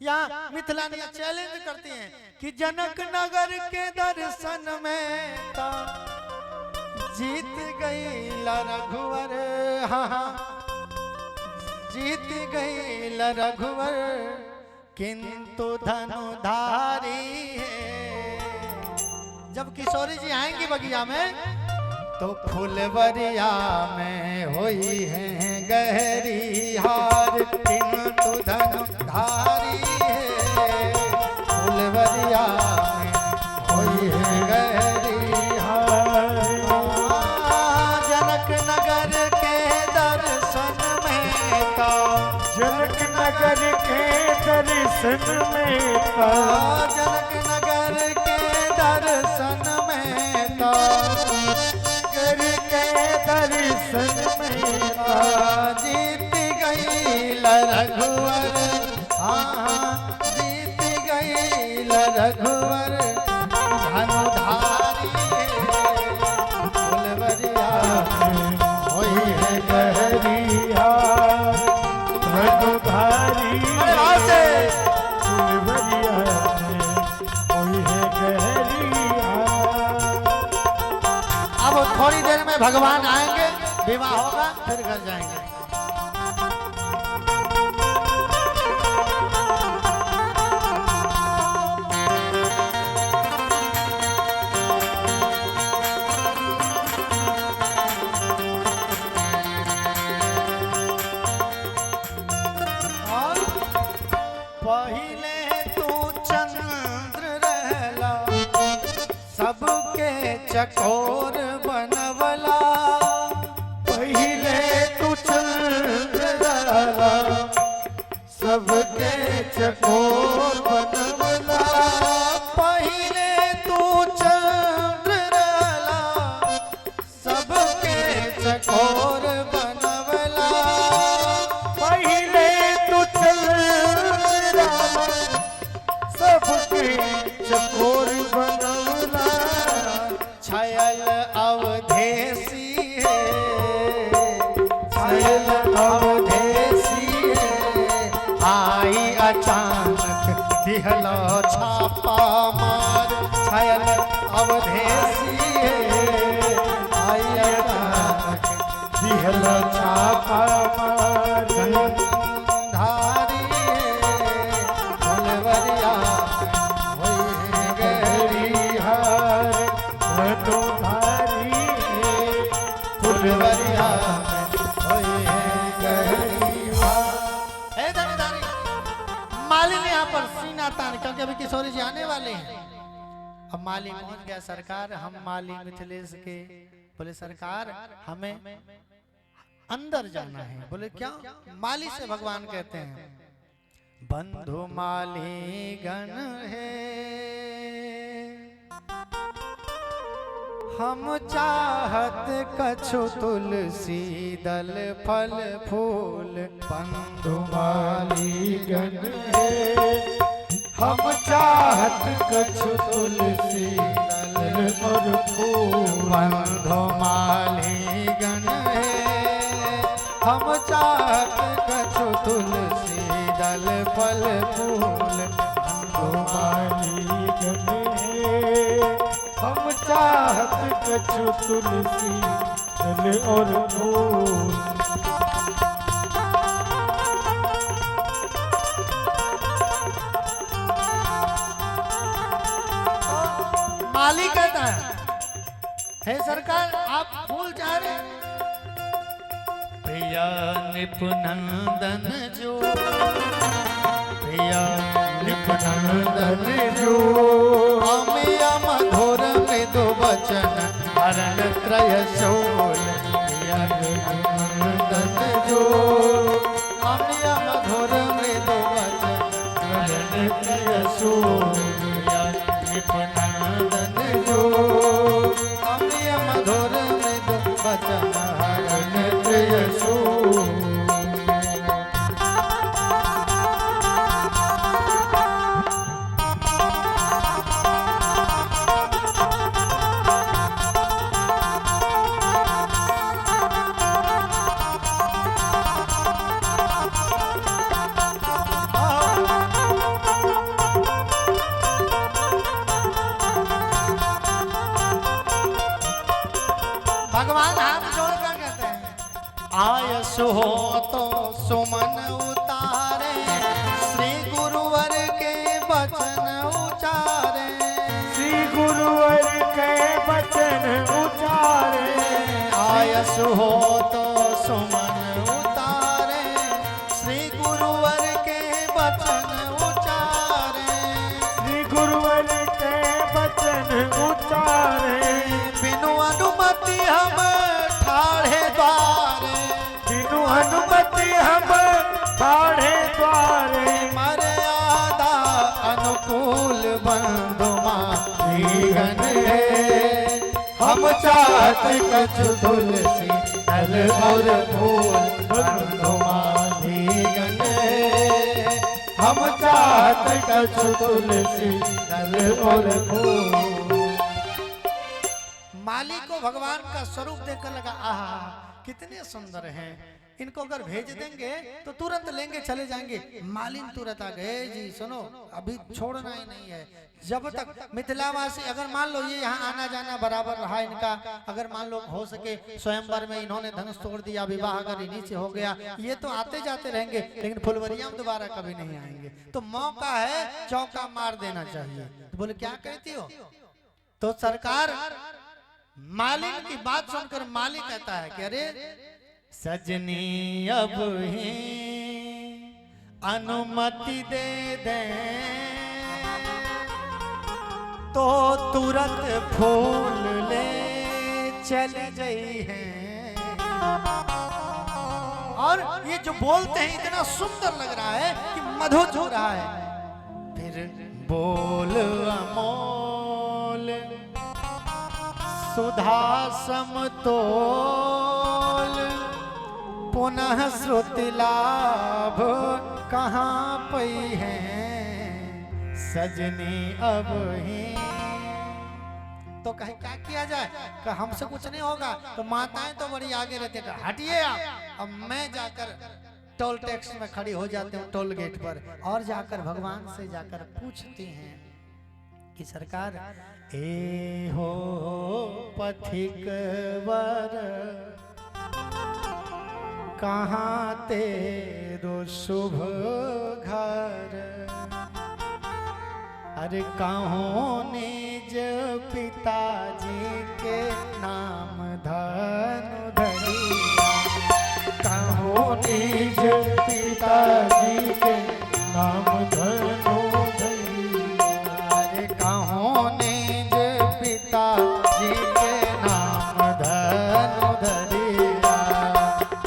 यहाँ मिथिलानियां चैलेंज करती हैं कि जनक नगर के दर्शन में तो जीत गई रघुवर, हाँ जीत गई रघुवर, किंतु धनुधारी है। जब किशोरी जी आएंगी बगिया में तो फुलवरिया में हुई है गहरी हार, किंतु धनुधारी है। फुलवरिया में हुई है गहरी हार। जनक नगर के दर्शन में तो, जनक नगर के दर्शन में तो, जनक नगर के दर्शन में तो, करके दर्शन में तो, जीत गई रघुवर, हाँ जीत गई रघुवर, धनुधारी फुलवरिया होई है गहरी हार, रघुधारी फुलवरिया होई है गहरी हार। अब थोड़ी देर में भगवान आएंगे, विवाह होगा, फिर घर जाएंगे। पहिले तू चंद्र रहला, सबके चकोर बनवला। पहिले तू चंद्र रहला, सबके चकोर बनवला। पहिले तू चंद्र रहला, सबके चकोर बनवला। पहिले तू चंद्र रहला, छायल अवधेसी आई अचानक दिहलो छापा मार छायल अवधेसी आई अचानक दिहल छापा मार धारी फुलवरिया होई गहरी हर तो धारी फुलवरिया होई गहरी हे धनीधारी माली ने यहाँ पर सीना तान, क्योंकि अभी किशोरी जी आने वाले हैं। अब माली पहुंच गया, सरकार हम माली मिथिलेश के। बोले सरकार हमें अंदर जाना है। बोले क्या? माली से भगवान कहते हैं बंधु माली गण है हम चाहत कछु तुलसी दल फल फूल बंधु माली गण है हम चाहत कछु तुलसी दल और फूल बंधु माली गण है हम चाहत कछु तुलसी दल फल फूल बंधु माली गण है हम चाहत कछु तुलसी दल और फूल माली कहता है सरकार आप फूल चाह रहे हैं? प्रिया निपुनंदन जो प्रिया निपुनंदन जो अमिया मधुर मृदु वचन हरण त्रय शोल प्रिया निपुनंदन जो अमिया मधुर मृदु वचन हरण त्रय शोल प्रिया निपुनंदन जो अमिया मधुर मृदु वचन हरण त्रय शोल। भगवान हाथ जोड़कर कहते हैं आयस हो तो सुमन उतारे श्री गुरुवर के वचन उचारे श्री गुरुवर के वचन उचारे आयस हो तो सुमन उतारे श्री गुरुवर के वचन उचारे श्री गुरुवर के वचन उचारे बिनु अनुमति हम ठाढ़े द्वारे बिनु अनुमति हम ठाढ़े द्वारे मर्यादा अनुकूल बंधु मालीगण है हम चाहत कछु तुलसी दल और फूल बंधु मालीगण है हम चाहत कछु तुलसी दल और फूल। माली को भगवान का स्वरूप देखकर लगा आहा कितने सुंदर हैं, इनको अगर भेज देंगे तो तुरंत लेंगे चले जाएंगे। मालिन तुरंत आ गए जी सुनो अभी छोड़ना ही नहीं है जब तक मिथिलावासी अगर मान लो ये यहाँ आना जाना बराबर रहा इनका, अगर मान लो हो सके स्वयंवर में इन्होंने धनुष तोड़ दिया, विवाह अगर इन्हीं से हो गया, ये तो आते जाते रहेंगे लेकिन फुलवरिया में दोबारा कभी नहीं आएंगे। तो मौका है चौका मार देना चाहिए। तो बोले क्या कहती हो? तो सरकार मालिक की बात सुनकर मालिक कहता है कि अरे सजनी अब ही अनुमति दे दे तो तुरंत फूल ले चली गई है। और ये जो बोलते हैं इतना सुंदर लग रहा है कि मधुर हो रहा है। फिर बोल अमोल सुधा समतोल पुनः श्रुति लाभ कहाँ पई है सजनी अब ही। तो कहे क्या किया जाए? हमसे कुछ नहीं होगा। तो माताएं तो बड़ी आगे रहती है, हटिए आप अब मैं जाकर टोल टैक्स में खड़ी हो जाते हूँ टोल गेट पर और जाकर भगवान से जाकर पूछती हैं कि सरकार ए हो पथिक वर कहाँ तेरो शुभ घर, अरे कहो निज पिताजी के नाम धनु धरिया, कहो निज पिताजी के नाम धनु धरिया, अरे कहो निज पिताजी के नाम धनु धरिया,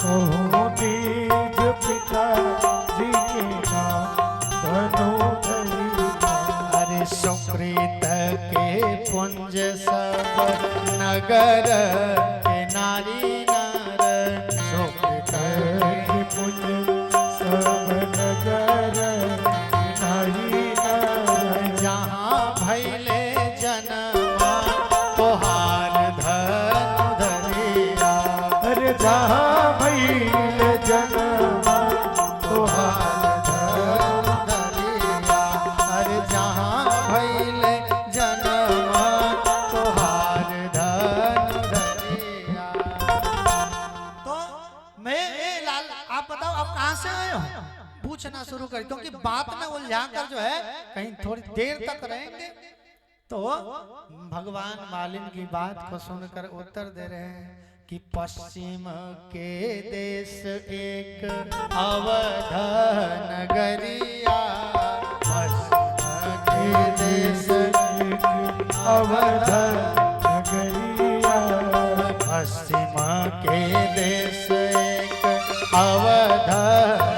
कहो निज पिताजी के नाम धनु धरिया, अरे सुकृत के पुंज सब नगर के नारी नर, सुकृत के पुंज सब नगर नारी नर, जहाँ भैले जन्मा तोहार धनु धरिया, अरे जहाँ भइल जन्मा तोहार धनु धरिया, अरे जहाँ भैले जन्मा तोहार धनु धरिया। तो मैं ए लाल आप बताओ आप कहाँ से आए हो, पूछना शुरू कर, क्योंकि बात में उलझा कर जो है कहीं थोड़ी देर तक रहेंगे। तो भगवान मालिन की बात को सुनकर उत्तर दे रहे हैं कि पश्चिम के देश एक अवध नगरिया, पश्चिम के देश एक अवध नगरिया, पश्चिम के देश एक अवध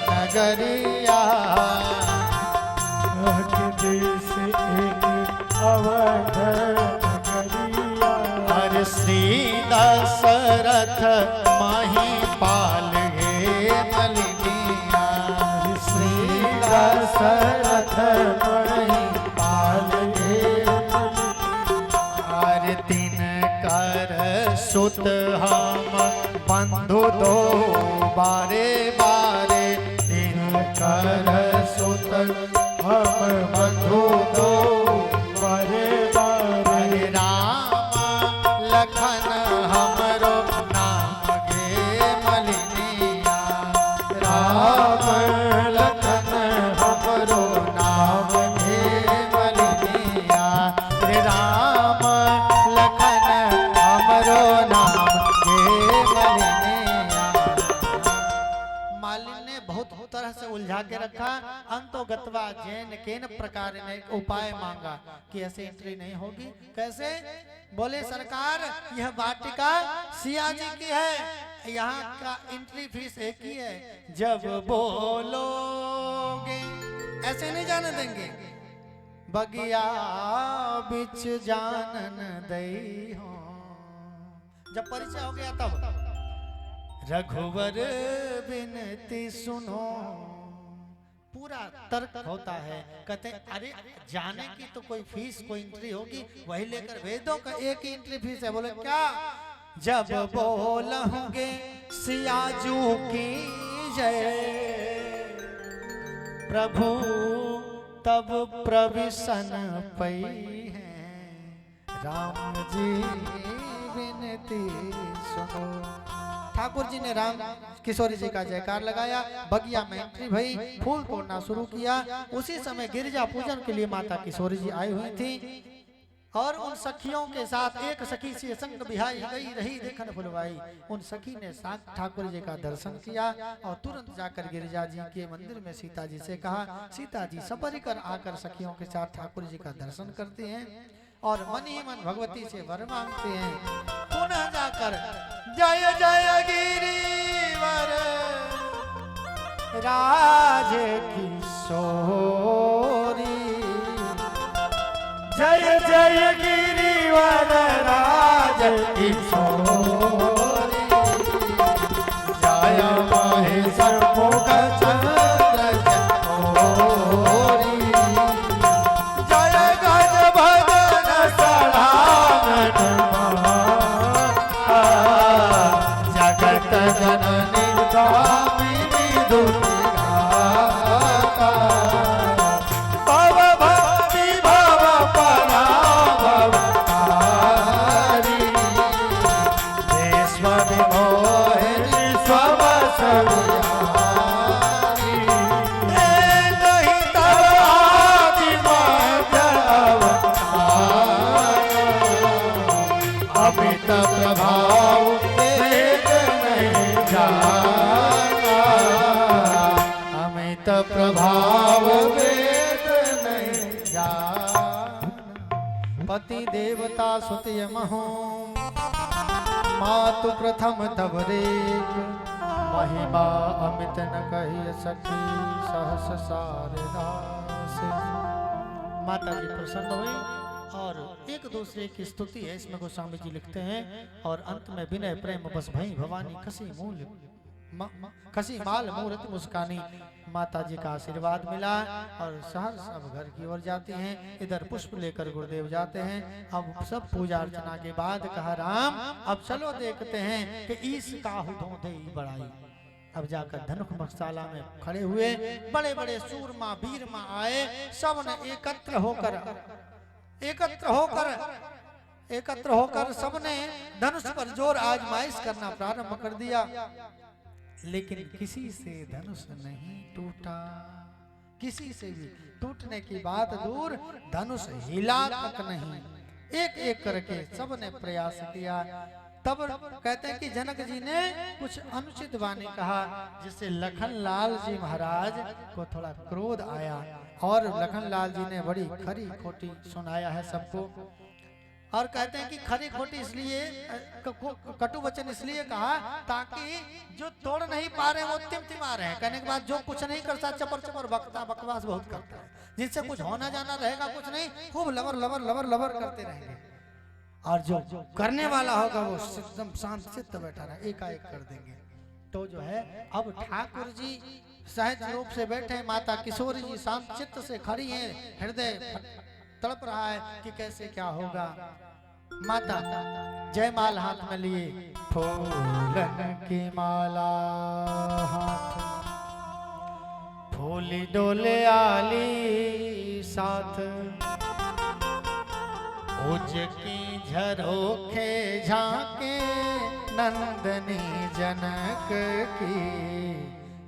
नगरिया, के देश एक अवध नगरिया, हर श्री दशरथ महिपाल हे मलिनिया, श्री दशरथ महिपाल हे मलिनिया, हर दिन कर सुत हम बंधु दो बारे बारे, दिन कर सुत हम बंधु दो बारे बारे, हरे राम लखन हमरो नाम गे मलिनिया, राम लखन हमरो नाम गे मलिनिया, रे राम लखन हमरो नाम गे मलिनिया। मालिन ने बहुत तरह से उलझा के रखा, अंतो गत्वा जैन केन प्रकार ने एक उपाय मांगा कि ऐसे एंट्री नहीं होगी। कैसे? बोले सरकार यह वाटिका सिया जी की है, यहाँ का एंट्री फीस एक ही है, जब बोलोगे ऐसे नहीं जाने देंगे, बगिया बिच जानन दई हो, जब परिचय हो गया तब रघुवर बिनती सुनो, पूरा तर्क होता है। कहते अरे जाने की तो कोई फीस कोई एंट्री होगी, वही लेकर भेज दो का एक ही एंट्री फीस है। बोले क्या? जब बोलोगे सियाजू की जय प्रभु तब प्रविशन पई है, राम जी विनती सुनो। ठाकुर जी ने राम किशोरी जी का जयकार लगाया, बगिया में एंट्री भई, फूल तोड़ना शुरू किया। उसी समय गिरजा पूजन के लिए माता किशोरी जी आई हुई थी और उन सखियों के साथ एक सखी से संग बिहाई गई रही देखन फुलवाई। उन सखी ने साथ ठाकुर जी का दर्शन किया और तुरंत जाकर गिरिजा जी के मंदिर में सीता जी से कहा। सीता जी सपरिकर आकर सखियों के साथ ठाकुर जी का दर्शन करते हैं और मन ही मन भगवती से वर मांगते हैं। पुनः जाकर जय जय गिरिवर राज किशोरी, जय जय गिरिवर राज किशोरी, जय महेश्वर मुख चंद्र चकोरी, जय गज भजन सड़ानन जगत जननी स्तुति गाता भव भक्ति भव पराभवतारी विश्व विमोहिनी स्ववश विहारी नहीं तब आदि मध्य अवतार अमित प्रभाव वेद नहीं जाना अमित प्रभाव वेद नहीं जाना पति देवता सुतय महो मातु प्रथम तब रेख महिमा अमित न कहिय सखी सहस सारदास। माता जी प्रसन्न हुई और एक दूसरे की स्तुति है इसमें गोस्वामी जी लिखते हैं। और अंत में विनय प्रेम बस भई भवानी कसी माल मूर्ति मुस्कानी। माता जी का आशीर्वाद मिला और शहर सब घर की ओर जाती हैं। इधर पुष्प लेकर गुरुदेव जाते हैं। अब सब पूजा अर्चना के बाद कहा राम अब चलो देखते हैं कि ईस काहू दे बड़ाई। अब जाकर धनुष मशाला में खड़े हुए बड़े बड़े सूरमा वीरमा आए। सब ने एकत्र होकर सबने धनुष पर जोर आजमाइश करना प्रारंभ कर दिया। लेकिन किसी से धनुष नहीं टूटा। किसी से भी टूटने की बात दूर धनुष हिला तक नहीं। एक एक करके सबने प्रयास किया। तब कहते हैं कि जनक जी ने कुछ अनुचित वाणी कहा जिससे लखनलाल जी महाराज को थोड़ा क्रोध आया। और लखनलाल जी ने बड़ी खरी खोटी सुनाया है सबको। और कहते हैं कि खरी खोटी इसलिए कटु वचन इसलिए कहा ताकि जो तोड़ नहीं पा रहे वो तिमतिमा रहे हैं। कहने के बाद जो कुछ नहीं करता चपर चपर बकता बकवास बहुत करता है। जिनसे कुछ होना जाना रहेगा कुछ नहीं खूब लबर लबर लबर लबर करते रहेंगे। और जो करने वाला होगा वो एकदम शांत चित्त बैठा रहा एकाएक कर देंगे। तो जो है अब ठाकुर जी सहज रूप से बैठे माता किशोरी जी शांत चित्त से खड़ी हैं। हृदय तड़प रहा है कि कैसे क्या होगा। माता जयमाल हाथ में लिए फूलन की माला हाथ फूली डोले आली साथ उज की झरोखे झांके नंदनी जनक की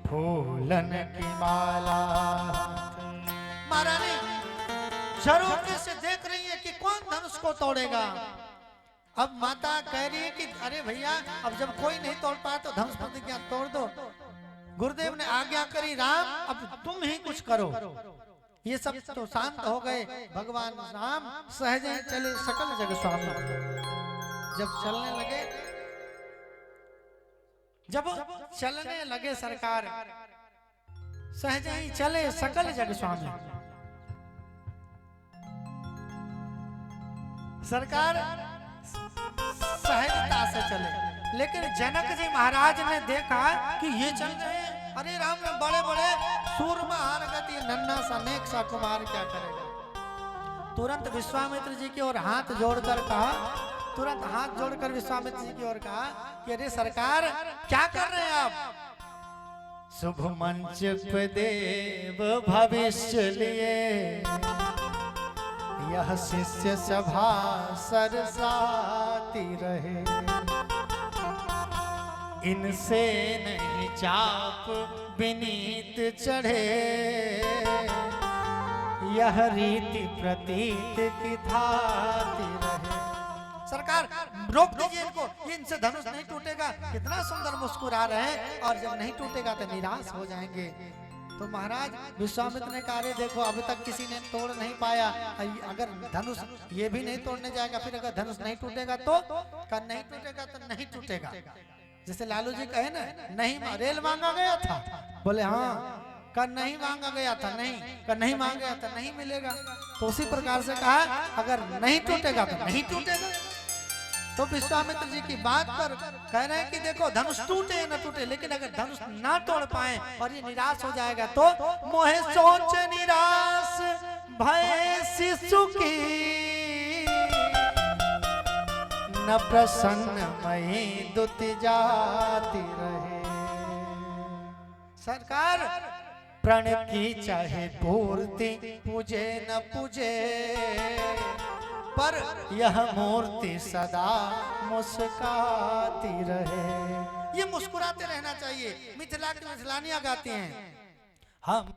फूलन की माला। महारानी झरोखे से देख रही है कि कौन धनुष को तोड़ेगा। अब माता कह रही है कि अरे भैया अब जब कोई नहीं तोड़ पाया तो धनुष प्रतिज्ञा तोड़ दो। गुरुदेव ने आज्ञा करी राम अब तुम ही कुछ करो। ये सब तो शांत हो गए। भगवान राम सहज चले सकल जग स्वामी। जब चलने लगे सरकार सहज ही चले सकल जग स्वामी। सरकार सहजता से चले। लेकिन जनक जी महाराज ने देखा कि ये चल रहे हैं। अरे राम में बड़े बड़े सूरमा हार गति नन्ना सा नेक सा कुमार क्या करेगा। तुरंत विश्वामित्र जी की ओर हाथ जोड़कर कहा तुरंत हाथ जोड़कर विश्वामित्र जी की ओर कहा कि अरे सरकार क्या कर रहे हैं आप। शुभ मंच पे देव भविष्य लिए यह शिष्य सभा सरसाती रहे। इनसे नहीं चाप विनीत चढ़े यह रीति प्रतीत की थाती रहे। सरकार रोक दीजिए इनको। इनसे धनुष नहीं टूटेगा। कितना सुंदर मुस्कुरा रहे हैं और जब नहीं टूटेगा तो निराश हो जाएंगे। तो महाराज विश्वामित्र ने कहा देखो अभी तक किसी ने तोड़ नहीं पाया। अगर धनुष ये भी नहीं तोड़ने जाएगा फिर अगर धनुष नहीं टूटेगा तो नहीं टूटेगा तो नहीं टूटेगा। जैसे लालू जी कहे ना नहीं रेल मांगा गया था बोले हाँ कर नहीं मांगा गया था नहीं कर नहीं मांगा गया था नहीं मिलेगा। तो उसी प्रकार से कहा अगर नहीं टूटेगा तो नहीं टूटेगा। तो विश्वामित्र जी की बात पर कह रहे हैं कि देखो धनुष टूटे न टूटे लेकिन अगर धनुष ना तोड़ पाए और ये निराश हो जाएगा तो मोहे सोच निराश भय शिशु की न प्रसन्न मई दुति जाती रहे। सरकार प्रण की चाहे मूर्ति पूजे न पूजे, पर यह मूर्ति सदा मुस्कुराती रहे। ये मुस्कुराते रहना चाहिए। मिथिला की मिथिलानियां गाती हैं, हम